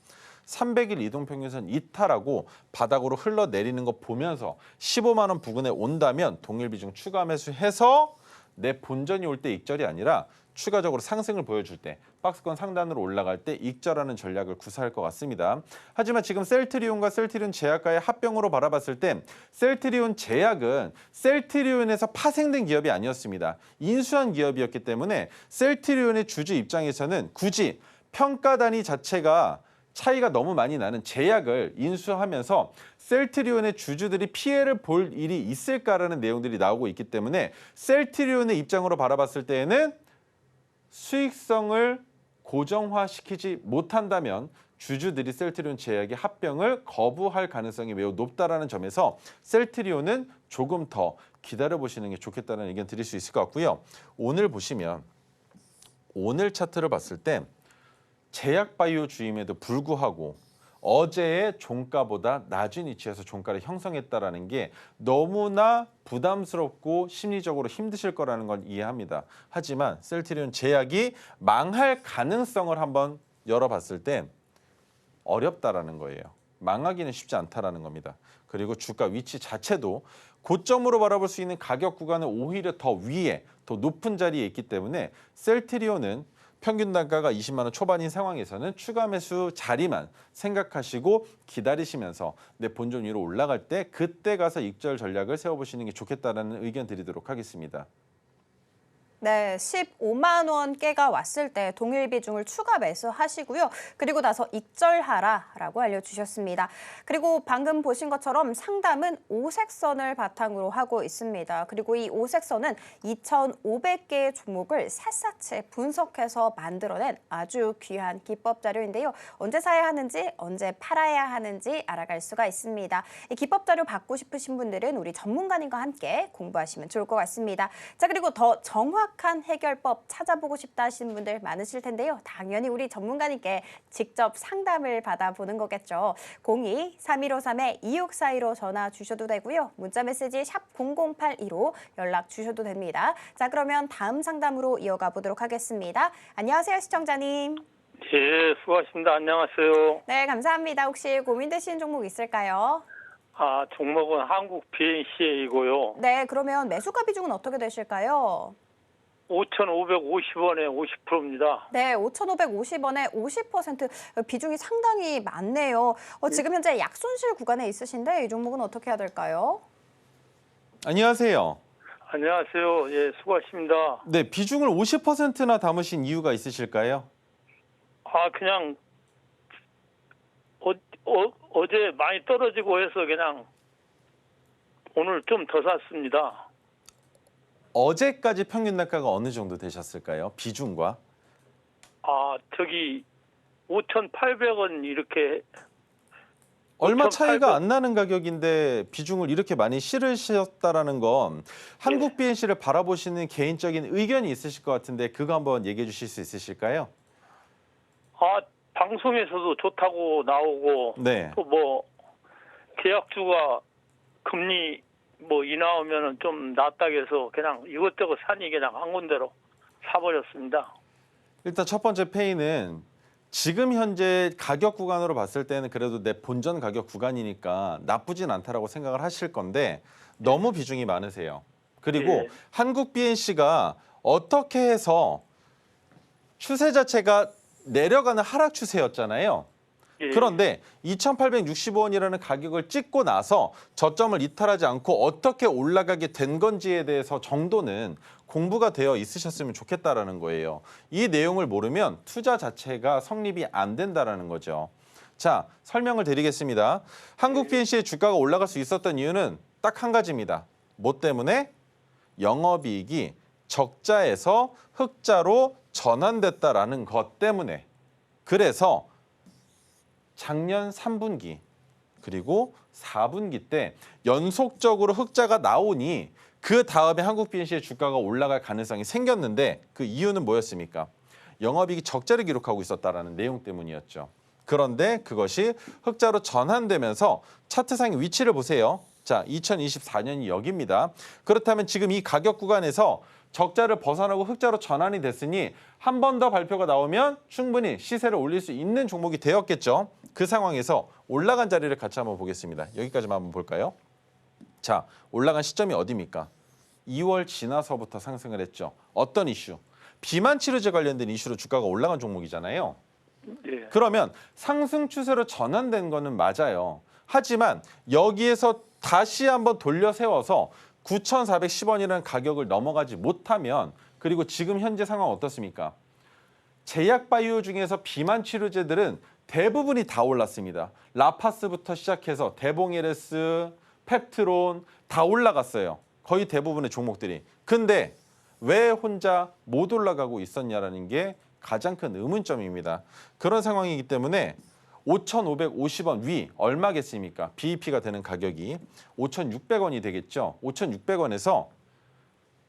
300일 이동평균선 이탈하고 바닥으로 흘러내리는 거 보면서 15만 원 부근에 온다면 동일 비중 추가 매수해서 내 본전이 올 때 익절이 아니라 추가적으로 상승을 보여줄 때 박스권 상단으로 올라갈 때 익절하는 전략을 구사할 것 같습니다. 하지만 지금 셀트리온과 셀트리온 제약과의 합병으로 바라봤을 때 셀트리온 제약은 셀트리온에서 파생된 기업이 아니었습니다. 인수한 기업이었기 때문에 셀트리온의 주주 입장에서는 굳이 평가 단위 자체가 차이가 너무 많이 나는 제약을 인수하면서 셀트리온의 주주들이 피해를 볼 일이 있을까라는 내용들이 나오고 있기 때문에 셀트리온의 입장으로 바라봤을 때에는 수익성을 고정화시키지 못한다면 주주들이 셀트리온 제약의 합병을 거부할 가능성이 매우 높다라는 점에서 셀트리온은 조금 더 기다려보시는 게 좋겠다는 의견 드릴 수 있을 것 같고요. 오늘 보시면 오늘 차트를 봤을 때 제약바이오 주임에도 불구하고 어제의 종가보다 낮은 위치에서 종가를 형성했다라는 게 너무나 부담스럽고 심리적으로 힘드실 거라는 건 이해합니다. 하지만 셀트리온 제약이 망할 가능성을 한번 열어봤을 때 어렵다라는 거예요. 망하기는 쉽지 않다라는 겁니다. 그리고 주가 위치 자체도 고점으로 바라볼 수 있는 가격 구간은 오히려 더 위에, 더 높은 자리에 있기 때문에 셀트리온은 평균 단가가 20만 원 초반인 상황에서는 추가 매수 자리만 생각하시고 기다리시면서 내 본전 위로 올라갈 때 그때 가서 익절 전략을 세워보시는 게 좋겠다라는 의견 드리도록 하겠습니다. 네, 15만 원 깨가 왔을 때 동일 비중을 추가 매수하시고요. 그리고 나서 익절하라라고 알려주셨습니다. 그리고 방금 보신 것처럼 상담은 오색선을 바탕으로 하고 있습니다. 그리고 이 오색선은 2,500개의 종목을 샅샅이 분석해서 만들어낸 아주 귀한 기법 자료인데요. 언제 사야 하는지, 언제 팔아야 하는지 알아갈 수가 있습니다. 이 기법 자료 받고 싶으신 분들은 우리 전문가님과 함께 공부하시면 좋을 것 같습니다. 자, 그리고 더 정확한 해결법 찾아보고 싶다 하시는 분들 많으실 텐데요. 당연히 우리 전문가님께 직접 상담을 받아보는 거겠죠. 02-3153-2642로 전화 주셔도 되고요. 문자 메시지 샵 0082로 연락 주셔도 됩니다. 자, 그러면 다음 상담으로 이어가 보도록 하겠습니다. 안녕하세요, 시청자님. 예, 수고하십니다. 안녕하세요. 네, 감사합니다. 혹시 고민되시는 종목 있을까요? 종목은 한국 BNC이고요. 네, 그러면 매수가 비중은 어떻게 되실까요? 5,550원에 50%입니다. 네, 5,550원에 50% 비중이 상당히 많네요. 지금 현재 약손실 구간에 있으신데 이 종목은 어떻게 해야 될까요? 안녕하세요. 안녕하세요. 예, 수고하십니다. 네, 비중을 50%나 담으신 이유가 있으실까요? 그냥 어제 많이 떨어지고 해서 그냥 오늘 좀 더 샀습니다. 어제까지 평균 단가가 어느 정도 되셨을까요? 비중과? 저기 5,800원 이렇게 얼마 5,800. 차이가 안 나는 가격인데 비중을 이렇게 많이 실으셨다라는 건 한국 BNC를 바라보시는 개인적인 의견이 있으실 것 같은데 그거 한번 얘기해 주실 수 있으실까요? 방송에서도 좋다고 나오고 네. 또 뭐 계약주가 금리 이 나오면은 좀 낫다 해서 그냥 이것저것 사니 그냥 한 군데로 사버렸습니다. 일단 첫 번째 페이는 지금 현재 가격 구간으로 봤을 때는 그래도 내 본전 가격 구간이니까 나쁘진 않다라고 생각을 하실 건데 너무 비중이 많으세요. 그리고 예. 한국 BNC가 어떻게 해서 추세 자체가 내려가는 하락 추세였잖아요. 예. 그런데 2,865원이라는 가격을 찍고 나서 저점을 이탈하지 않고 어떻게 올라가게 된 건지에 대해서 정도는 공부가 되어 있으셨으면 좋겠다라는 거예요. 이 내용을 모르면 투자 자체가 성립이 안 된다라는 거죠. 자, 설명을 드리겠습니다. 한국 BNC의 주가가 올라갈 수 있었던 이유는 딱 한 가지입니다. 뭐 때문에? 영업이익이 적자에서 흑자로 전환됐다라는 것 때문에. 그래서 작년 3분기 그리고 4분기 때 연속적으로 흑자가 나오니 그 다음에 한국 BNC의 주가가 올라갈 가능성이 생겼는데 그 이유는 뭐였습니까? 영업이익이 적자를 기록하고 있었다라는 내용 때문이었죠. 그런데 그것이 흑자로 전환되면서 차트상의 위치를 보세요. 자, 2024년이 여기입니다. 그렇다면 지금 이 가격 구간에서 적자를 벗어나고 흑자로 전환이 됐으니 한 번 더 발표가 나오면 충분히 시세를 올릴 수 있는 종목이 되었겠죠. 그 상황에서 올라간 자리를 같이 한번 보겠습니다. 여기까지만 한번 볼까요? 자, 올라간 시점이 어디입니까? 2월 지나서부터 상승을 했죠. 어떤 이슈? 비만 치료제 관련된 이슈로 주가가 올라간 종목이잖아요. 예. 그러면 상승 추세로 전환된 거는 맞아요. 하지만 여기에서 다시 한번 돌려 세워서 9,410원이라는 가격을 넘어가지 못하면 그리고 지금 현재 상황 어떻습니까? 제약 바이오 중에서 비만 치료제들은 대부분이 다 올랐습니다. 라파스부터 시작해서 대봉에레스, 펩트론 다 올라갔어요. 거의 대부분의 종목들이. 근데 왜 혼자 못 올라가고 있었냐라는 게 가장 큰 의문점입니다. 그런 상황이기 때문에 5,550원 위 얼마겠습니까? BEP가 되는 가격이 5,600원이 되겠죠. 5,600원에서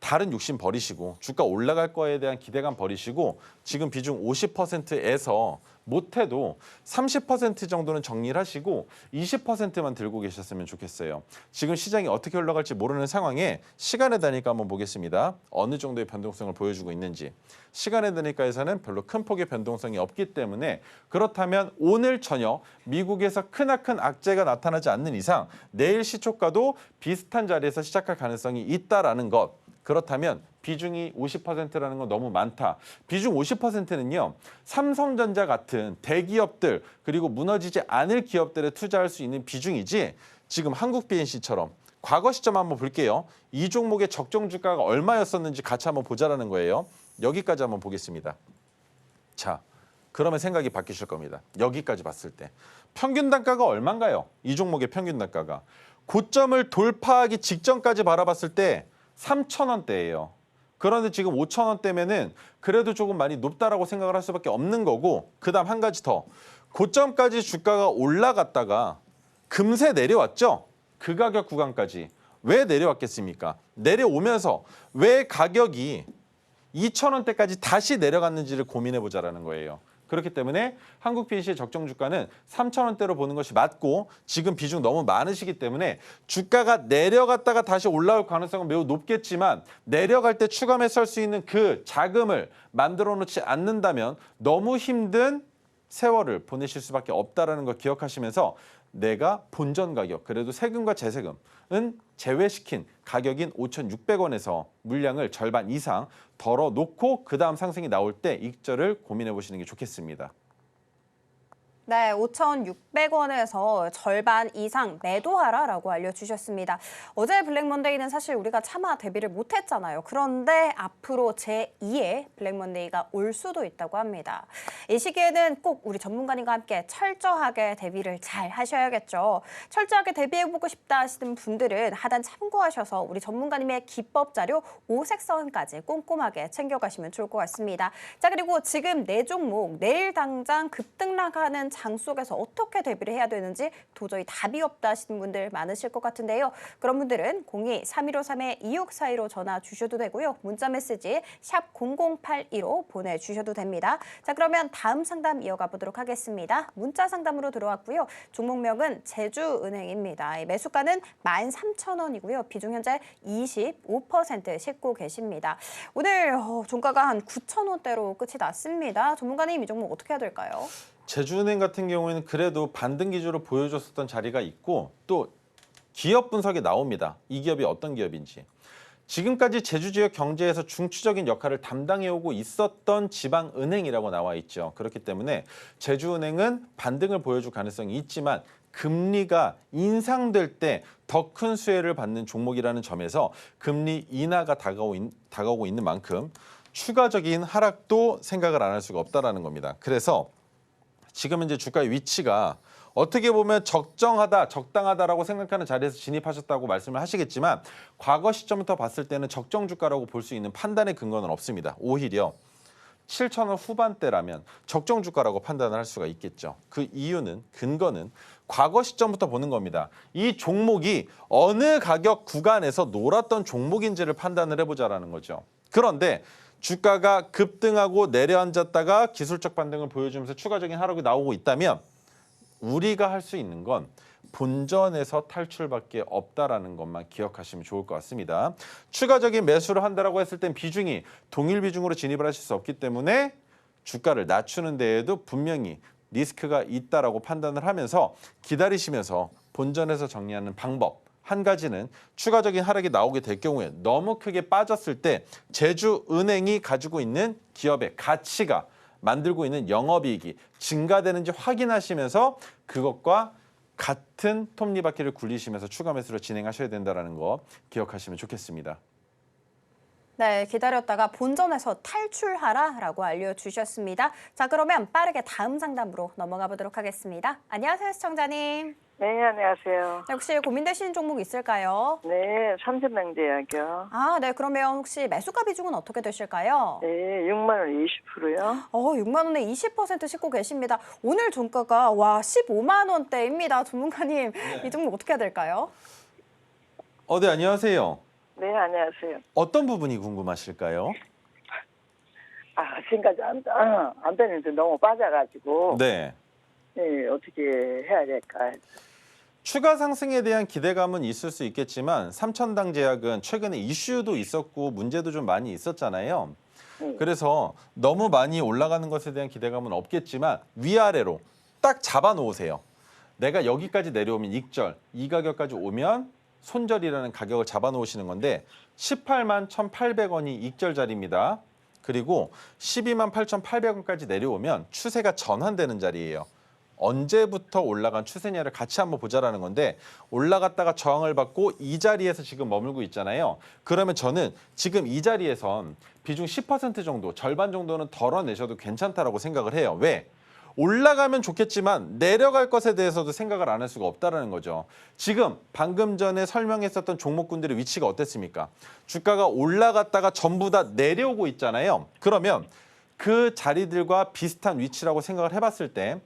다른 욕심 버리시고 주가 올라갈 거에 대한 기대감 버리시고 지금 비중 50%에서 못해도 30% 정도는 정리를 하시고 20%만 들고 계셨으면 좋겠어요. 지금 시장이 어떻게 올라갈지 모르는 상황에 시간의 단위가 한번 보겠습니다. 어느 정도의 변동성을 보여주고 있는지. 시간의 단위가에서는 별로 큰 폭의 변동성이 없기 때문에 그렇다면 오늘 저녁 미국에서 크나큰 악재가 나타나지 않는 이상 내일 시초가도 비슷한 자리에서 시작할 가능성이 있다라는 것. 그렇다면 비중이 50%라는 건 너무 많다. 비중 50%는요. 삼성전자 같은 대기업들 그리고 무너지지 않을 기업들에 투자할 수 있는 비중이지 지금 한국 BNC처럼 과거 시점 한번 볼게요. 이 종목의 적정 주가가 얼마였었는지 같이 한번 보자라는 거예요. 여기까지 한번 보겠습니다. 자, 그러면 생각이 바뀌실 겁니다. 여기까지 봤을 때. 평균 단가가 얼마인가요? 이 종목의 평균 단가가. 고점을 돌파하기 직전까지 바라봤을 때 3,000원대예요. 그런데 지금 5,000원대면은 그래도 조금 많이 높다라고 생각을 할 수밖에 없는 거고 그다음 한 가지 더. 고점까지 주가가 올라갔다가 금세 내려왔죠? 그 가격 구간까지. 왜 내려왔겠습니까? 내려오면서 왜 가격이 2,000원대까지 다시 내려갔는지를 고민해보자라는 거예요. 그렇기 때문에 한국 BNC의 적정 주가는 3,000원대로 보는 것이 맞고 지금 비중 너무 많으시기 때문에 주가가 내려갔다가 다시 올라올 가능성은 매우 높겠지만 내려갈 때 추가 매수할 수 있는 그 자금을 만들어 놓지 않는다면 너무 힘든 세월을 보내실 수밖에 없다는 걸 기억하시면서 내가 본전 가격, 그래도 세금과 재세금은 제외시킨 가격인 5,600원에서 물량을 절반 이상 덜어놓고 그 다음 상승이 나올 때 익절을 고민해 보시는 게 좋겠습니다. 네, 5,600원에서 절반 이상 매도하라라고 알려주셨습니다. 어제 블랙먼데이는 사실 우리가 차마 대비를 못했잖아요. 그런데 앞으로 제2의 블랙먼데이가 올 수도 있다고 합니다. 이 시기에는 꼭 우리 전문가님과 함께 철저하게 대비를 잘 하셔야겠죠. 철저하게 대비해보고 싶다 하시는 분들은 하단 참고하셔서 우리 전문가님의 기법 자료 5색선까지 꼼꼼하게 챙겨가시면 좋을 것 같습니다. 자, 그리고 지금 네 종목 내일 당장 급등락하는 장 속에서 어떻게 대비를 해야 되는지 도저히 답이 없다 하시는 분들 많으실 것 같은데요. 그런 분들은 02-3153-2642로 전화 주셔도 되고요. 문자 메시지 샵 0082로 보내주셔도 됩니다. 자, 그러면 다음 상담 이어가 보도록 하겠습니다. 문자 상담으로 들어왔고요. 종목명은 제주은행입니다. 매수가는 13,000원이고요. 비중 현재 25% 싣고 계십니다. 오늘 종가가 한 9,000원대로 끝이 났습니다. 전문가님, 이 종목 어떻게 해야 될까요? 제주은행 같은 경우에는 그래도 반등 기조로 보여줬었던 자리가 있고 또 기업 분석이 나옵니다. 이 기업이 어떤 기업인지. 지금까지 제주 지역 경제에서 중추적인 역할을 담당해오고 있었던 지방은행이라고 나와 있죠. 그렇기 때문에 제주은행은 반등을 보여줄 가능성이 있지만 금리가 인상될 때 더 큰 수혜를 받는 종목이라는 점에서 금리 인하가 다가오고 있는 만큼 추가적인 하락도 생각을 안 할 수가 없다라는 겁니다. 그래서 지금 이제 주가의 위치가 어떻게 보면 적정하다, 적당하다라고 생각하는 자리에서 진입하셨다고 말씀을 하시겠지만 과거 시점부터 봤을 때는 적정 주가라고 볼 수 있는 판단의 근거는 없습니다. 오히려 7,000원 후반대라면 적정 주가라고 판단을 할 수가 있겠죠. 그 이유는, 근거는 과거 시점부터 보는 겁니다. 이 종목이 어느 가격 구간에서 놀았던 종목인지를 판단을 해보자라는 거죠. 그런데 주가가 급등하고 내려앉았다가 기술적 반등을 보여주면서 추가적인 하락이 나오고 있다면 우리가 할 수 있는 건 본전에서 탈출밖에 없다라는 것만 기억하시면 좋을 것 같습니다. 추가적인 매수를 한다라고 했을 땐 비중이 동일 비중으로 진입을 하실 수 없기 때문에 주가를 낮추는 데에도 분명히 리스크가 있다라고 판단을 하면서 기다리시면서 본전에서 정리하는 방법. 한 가지는 추가적인 하락이 나오게 될 경우에 너무 크게 빠졌을 때 제주은행이 가지고 있는 기업의 가치가 만들고 있는 영업이익이 증가되는지 확인하시면서 그것과 같은 톱니바퀴를 굴리시면서 추가 매수를 진행하셔야 된다는 거 기억하시면 좋겠습니다. 네, 기다렸다가 본전에서 탈출하라라고 알려주셨습니다. 자, 그러면 빠르게 다음 상담으로 넘어가 보도록 하겠습니다. 안녕하세요, 시청자님. 네, 안녕하세요. 네, 혹시 고민되시는 종목 있을까요? 네, 삼천명제약이요. 아, 네, 그러면 혹시 매수가 비중은 어떻게 되실까요? 네, 6만 원 20%요. 6만 원에 20% 싣고 계십니다. 오늘 종가가 15만 원대입니다. 전문가님, 이 종목 어떻게 해야 될까요? 네, 안녕하세요. 네, 안녕하세요. 어떤 부분이 궁금하실까요? 지금까지 안 되는데 너무 빠져가지고, 네. 네, 어떻게 해야 될까? 추가 상승에 대한 기대감은 있을 수 있겠지만 삼천당 제약은 최근에 이슈도 있었고 문제도 좀 많이 있었잖아요. 그래서 너무 많이 올라가는 것에 대한 기대감은 없겠지만 위아래로 딱 잡아놓으세요. 내가 여기까지 내려오면 익절, 이 가격까지 오면 손절이라는 가격을 잡아놓으시는 건데 18만 1,800원이 익절 자리입니다. 그리고 12만 8,800원까지 내려오면 추세가 전환되는 자리예요. 언제부터 올라간 추세냐를 같이 한번 보자라는 건데 올라갔다가 저항을 받고 이 자리에서 지금 머물고 있잖아요. 그러면 저는 지금 이 자리에선 비중 10% 정도, 절반 정도는 덜어내셔도 괜찮다라고 생각을 해요. 왜? 올라가면 좋겠지만 내려갈 것에 대해서도 생각을 안 할 수가 없다라는 거죠. 지금 방금 전에 설명했었던 종목군들의 위치가 어땠습니까? 주가가 올라갔다가 전부 다 내려오고 있잖아요. 그러면 그 자리들과 비슷한 위치라고 생각을 해봤을 때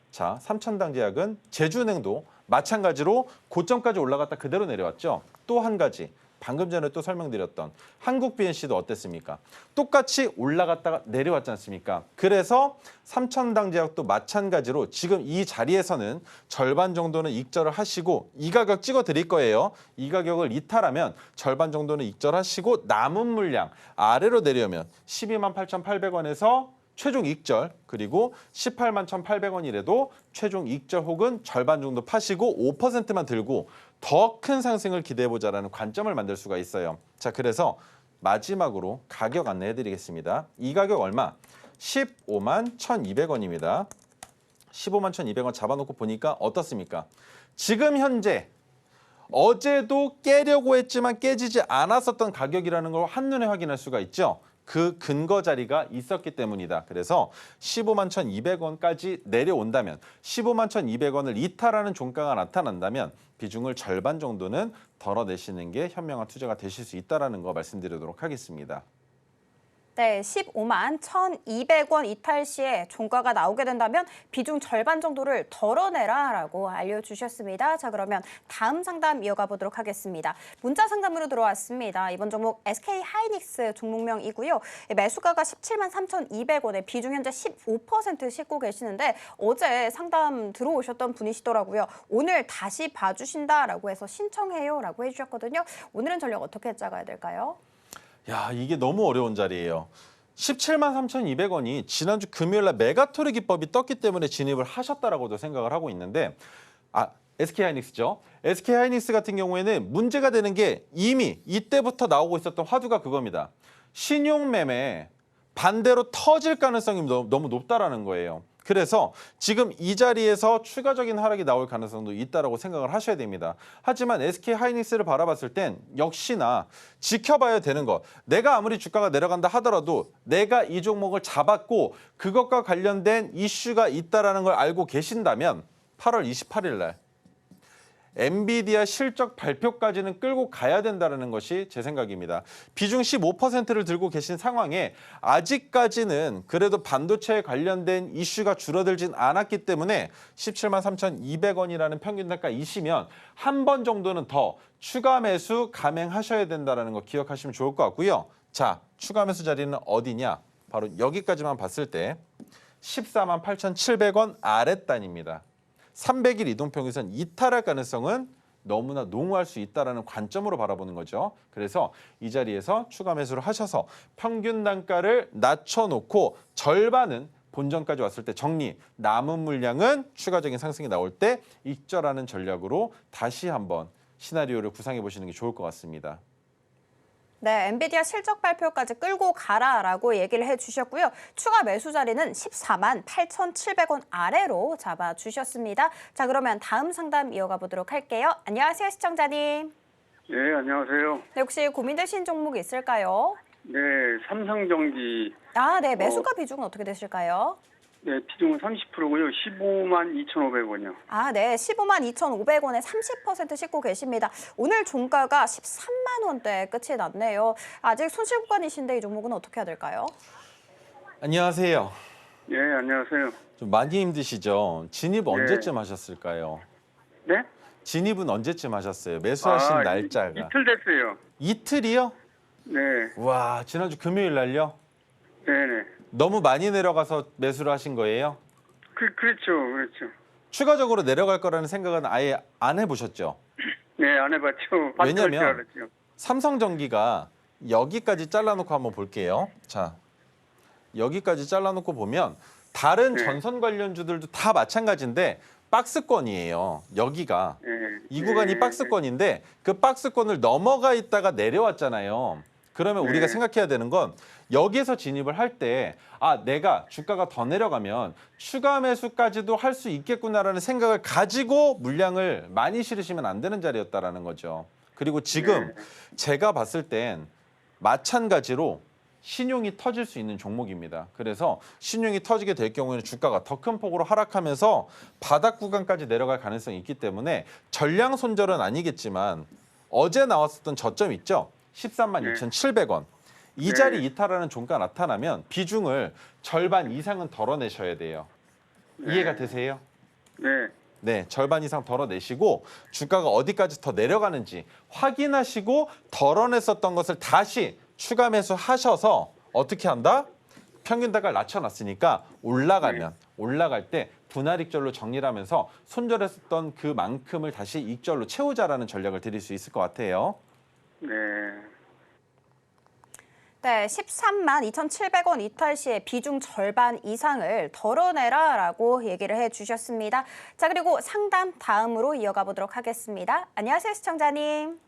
자, 삼천당 제약은 제주은행도 마찬가지로 고점까지 올라갔다 그대로 내려왔죠. 또 한 가지, 방금 전에 또 설명드렸던 한국 BNC도 어땠습니까? 똑같이 올라갔다가 내려왔지 않습니까? 그래서 삼천당 제약도 마찬가지로 지금 이 자리에서는 절반 정도는 익절을 하시고 이 가격 찍어 드릴 거예요. 이 가격을 이탈하면 절반 정도는 익절하시고 남은 물량 아래로 내려오면 12만 8,800원에서 최종 익절 그리고 18만 1,800원이라도 최종 익절 혹은 절반 정도 파시고 5%만 들고 더 큰 상승을 기대해보자라는 관점을 만들 수가 있어요. 자, 그래서 마지막으로 가격 안내해드리겠습니다. 이 가격 얼마? 15만 1,200원입니다. 15만 1,200원 잡아놓고 보니까 어떻습니까? 지금 현재 어제도 깨려고 했지만 깨지지 않았었던 가격이라는 걸 한눈에 확인할 수가 있죠. 그 근거 자리가 있었기 때문이다. 그래서 15만 1,200원까지 내려온다면 15만 1,200원을 이탈하는 종가가 나타난다면 비중을 절반 정도는 덜어내시는 게 현명한 투자가 되실 수 있다는 거 말씀드리도록 하겠습니다. 네, 15만 1,200원 이탈 시에 종가가 나오게 된다면 비중 절반 정도를 덜어내라라고 알려주셨습니다. 자, 그러면 다음 상담 이어가 보도록 하겠습니다. 문자 상담으로 들어왔습니다. 이번 종목 SK 하이닉스 종목명이고요. 매수가가 17만 3,200원에 비중 현재 15% 싣고 계시는데 어제 상담 들어오셨던 분이시더라고요. 오늘 다시 봐주신다라고 해서 신청해요라고 해주셨거든요. 오늘은 전략 어떻게 짜가야 될까요? 야, 이게 너무 어려운 자리예요. 17만 3,200원이 지난주 금요일 날 메가토르 기법이 떴기 때문에 진입을 하셨다라고도 생각을 하고 있는데 SK하이닉스죠. SK하이닉스 같은 경우에는 문제가 되는 게 이미 이때부터 나오고 있었던 화두가 그겁니다. 신용매매 반대로 터질 가능성이 너무 높다라는 거예요. 그래서 지금 이 자리에서 추가적인 하락이 나올 가능성도 있다라고 생각을 하셔야 됩니다. 하지만 SK하이닉스를 바라봤을 땐 역시나 지켜봐야 되는 것. 내가 아무리 주가가 내려간다 하더라도 내가 이 종목을 잡았고 그것과 관련된 이슈가 있다라는 걸 알고 계신다면 8월 28일 날 엔비디아 실적 발표까지는 끌고 가야 된다는 것이 제 생각입니다. 비중 15%를 들고 계신 상황에 아직까지는 그래도 반도체에 관련된 이슈가 줄어들진 않았기 때문에 17만 3,200원이라는 평균 단가이시면 한 번 정도는 더 추가 매수 감행하셔야 된다는 거 기억하시면 좋을 것 같고요. 자, 추가 매수 자리는 어디냐? 바로 여기까지만 봤을 때 14만 8,700원 아랫단입니다. 300일 이동평균선 이탈할 가능성은 너무나 농후할 수 있다는 관점으로 바라보는 거죠. 그래서 이 자리에서 추가 매수를 하셔서 평균 단가를 낮춰놓고 절반은 본전까지 왔을 때 정리, 남은 물량은 추가적인 상승이 나올 때 익절하는 전략으로 다시 한번 시나리오를 구상해 보시는 게 좋을 것 같습니다. 네, 엔비디아 실적 발표까지 끌고 가라라고 얘기를 해주셨고요. 추가 매수 자리는 14만 8,700원 아래로 잡아주셨습니다. 자, 그러면 다음 상담 이어가 보도록 할게요. 안녕하세요, 시청자님. 네, 안녕하세요. 네, 혹시 고민되신 종목 있을까요? 네, 삼성전기 아, 네. 매수가 비중은 어떻게 되실까요? 네, 비중은 30%고요. 15만 2,500원이요. 아, 네. 15만 2,500원에 30% 씻고 계십니다. 오늘 종가가 13만 원대에 끝이 났네요. 아직 손실 구간이신데 이 종목은 어떻게 해야 될까요? 안녕하세요. 네, 안녕하세요. 좀 많이 힘드시죠? 진입 언제쯤 하셨을까요? 네? 진입은 언제쯤 하셨어요? 매수하신 날짜가. 이틀 됐어요. 이틀이요? 네, 와, 지난주 금요일 날요? 네네. 너무 많이 내려가서 매수를 하신 거예요? 그렇죠. 추가적으로 내려갈 거라는 생각은 아예 안 해보셨죠? 네, 안 해봤죠. 왜냐면 삼성전기가 여기까지 잘라놓고 한번 볼게요. 자, 여기까지 잘라놓고 보면 다른 네. 전선 관련주들도 다 마찬가지인데 박스권이에요. 여기가. 네, 이 구간이 박스권인데 그 박스권을 넘어가 있다가 내려왔잖아요. 그러면 네. 우리가 생각해야 되는 건 여기에서 진입을 할 때 내가 주가가 더 내려가면 추가 매수까지도 할 수 있겠구나라는 생각을 가지고 물량을 많이 실으시면 안 되는 자리였다라는 거죠. 그리고 지금 제가 봤을 땐 마찬가지로 신용이 터질 수 있는 종목입니다. 그래서 신용이 터지게 될 경우에는 주가가 더 큰 폭으로 하락하면서 바닥 구간까지 내려갈 가능성이 있기 때문에 전량 손절은 아니겠지만 어제 나왔었던 저점 있죠? 13만 2,700원. 이 자리 이탈하는 종가 나타나면 비중을 절반 이상은 덜어내셔야 돼요. 이해가 되세요? 네, 네, 절반 이상 덜어내시고 주가가 어디까지 더 내려가는지 확인하시고 덜어냈었던 것을 다시 추가 매수하셔서 어떻게 한다? 평균 단가를 낮춰놨으니까 올라갈 때 분할 익절로 정리를 하면서 손절했었던 그만큼을 다시 익절로 채우자라는 전략을 드릴 수 있을 것 같아요. 네. 네, 13만 2,700원 이탈 시에 비중 절반 이상을 덜어내라라고 얘기를 해주셨습니다. 자, 그리고 상담 다음으로 이어가 보도록 하겠습니다. 안녕하세요, 시청자님.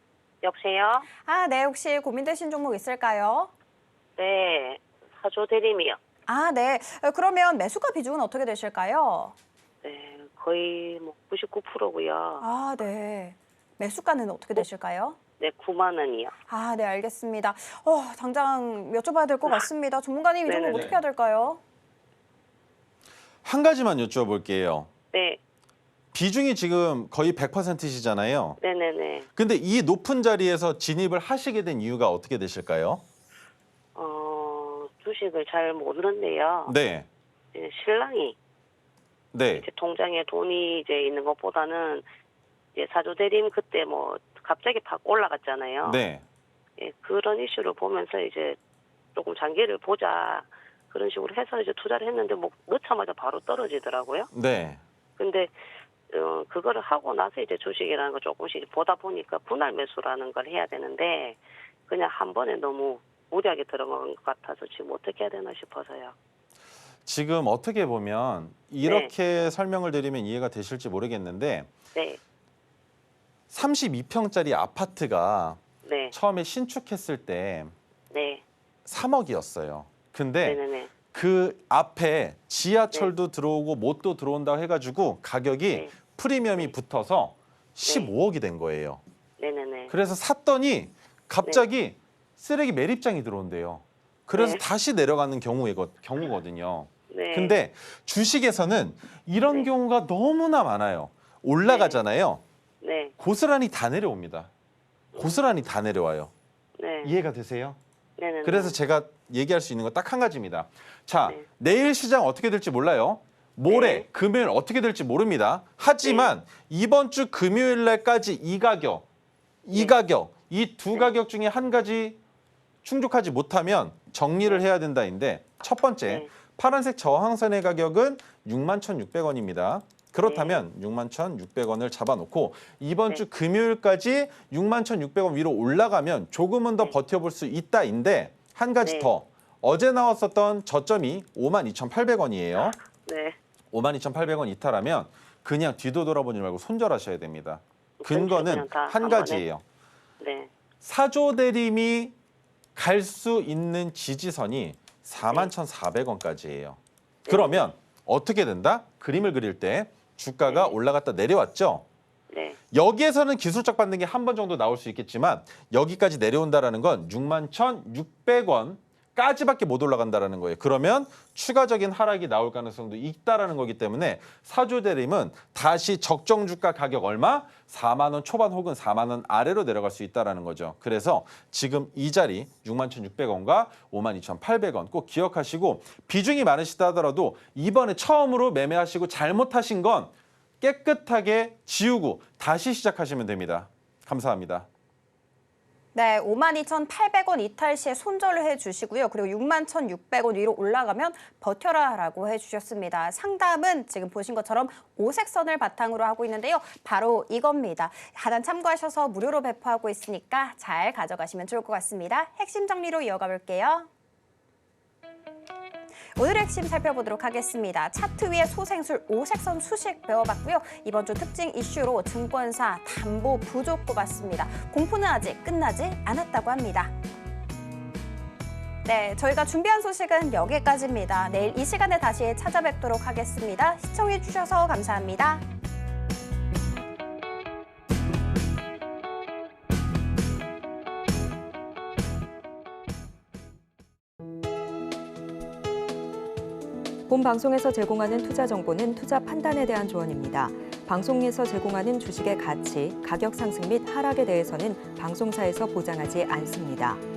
여보세요? 아, 네, 혹시 고민되신 종목 있을까요? 네, 사조대림이요. 아, 네. 그러면 매수가 비중은 어떻게 되실까요? 네, 거의 뭐 99%고요. 아, 네. 매수가는 어떻게 되실까요? 네, 9만 원이요. 아, 네, 알겠습니다. 당장 여쭤봐야 될 것 같습니다. 전문가님, 이 종목 네네네. 어떻게 해야 될까요? 한 가지만 여쭤볼게요. 네, 비중이 지금 거의 100%시잖아요. 네네네. 근데 이 높은 자리에서 진입을 하시게 된 이유가 어떻게 되실까요? 주식을 잘 모르는데요. 네. 이제 신랑이 네. 이제 통장에 돈이 이제 있는 것보다는 이제 사조대림 그때 뭐 갑자기 팍 올라갔잖아요. 네. 예, 그런 이슈를 보면서 이제 조금 장기를 보자 그런 식으로 해서 이제 투자를 했는데 뭐 넣자마자 바로 떨어지더라고요. 네. 근데 그거를 하고 나서 이제 주식이라는 거 조금씩 보다 보니까 분할 매수라는 걸 해야 되는데 그냥 한 번에 너무 무리하게 들어간 것 같아서 지금 어떻게 해야 되나 싶어서요. 지금 어떻게 보면 이렇게 설명을 드리면 이해가 되실지 모르겠는데 네, 32평짜리 아파트가 네, 처음에 신축했을 때 네, 3억이었어요. 근데 네네네, 그 앞에 지하철도 들어오고 못도 들어온다고 해가지고 가격이 네. 프리미엄이 붙어서 15억이 된 거예요. 네네네. 그래서 샀더니 갑자기 쓰레기 매립장이 들어온대요. 그래서 네. 다시 내려가는 경우거든요. 네. 근데 주식에서는 이런 네. 경우가 너무나 많아요. 올라가잖아요. 네, 고스란히 다 내려옵니다. 고스란히 다 내려와요. 네, 이해가 되세요? 네네네. 그래서 제가 얘기할 수 있는 건 딱 한 가지입니다. 자, 네. 내일 시장 어떻게 될지 몰라요. 모레, 네. 금요일 어떻게 될지 모릅니다. 하지만 이번 주 금요일 날까지 이 가격, 이 두 가격 중에 한 가지 충족하지 못하면 정리를 해야 된다인데 첫 번째, 네. 파란색 저항선의 가격은 61,600원입니다. 그렇다면 61,600원을 잡아놓고 이번 네. 주 금요일까지 61,600원 위로 올라가면 조금은 더 네. 버텨볼 수 있다인데 한 가지 네. 더. 어제 나왔었던 저점이 52,800원이에요. 네. 52,800원 이탈하면 그냥 뒤도 돌아보지 말고 손절하셔야 됩니다. 근거는 그냥 다 한 한 가지예요. 네. 사조대림이 갈 수 있는 지지선이 41,400원까지예요. 그러면 어떻게 된다? 그림을 그릴 때 주가가 올라갔다 내려왔죠? 네. 여기에서는 기술적 반등이 한 번 정도 나올 수 있겠지만 여기까지 내려온다라는 건 61,600원까지밖에 못 올라간다라는 거예요. 그러면 추가적인 하락이 나올 가능성도 있다라는 거기 때문에 사주 대림은 다시 적정 주가 가격 얼마? 4만 원 초반 혹은 4만 원 아래로 내려갈 수 있다라는 거죠. 그래서 지금 이 자리 61,600원과 52,800원 꼭 기억하시고 비중이 많으시다 하더라도 이번에 처음으로 매매하시고 잘못하신 건 깨끗하게 지우고 다시 시작하시면 됩니다. 감사합니다. 네, 52,800원 이탈 시에 손절을 해주시고요. 그리고 61,600원 위로 올라가면 버텨라라고 해주셨습니다. 상담은 지금 보신 것처럼 오색선을 바탕으로 하고 있는데요. 바로 이겁니다. 하단 참고하셔서 무료로 배포하고 있으니까 잘 가져가시면 좋을 것 같습니다. 핵심 정리로 이어가 볼게요. 오늘의 핵심 살펴보도록 하겠습니다. 차트 위에 소생술, 오색선 수식 배워봤고요. 이번 주 특징 이슈로 증권사 담보 부족 꼽았습니다. 공포는 아직 끝나지 않았다고 합니다. 네, 저희가 준비한 소식은 여기까지입니다. 내일 이 시간에 다시 찾아뵙도록 하겠습니다. 시청해주셔서 감사합니다. 본 방송에서 제공하는 투자 정보는 투자 판단에 대한 조언입니다. 방송에서 제공하는 주식의 가치, 가격 상승 및 하락에 대해서는 방송사에서 보장하지 않습니다.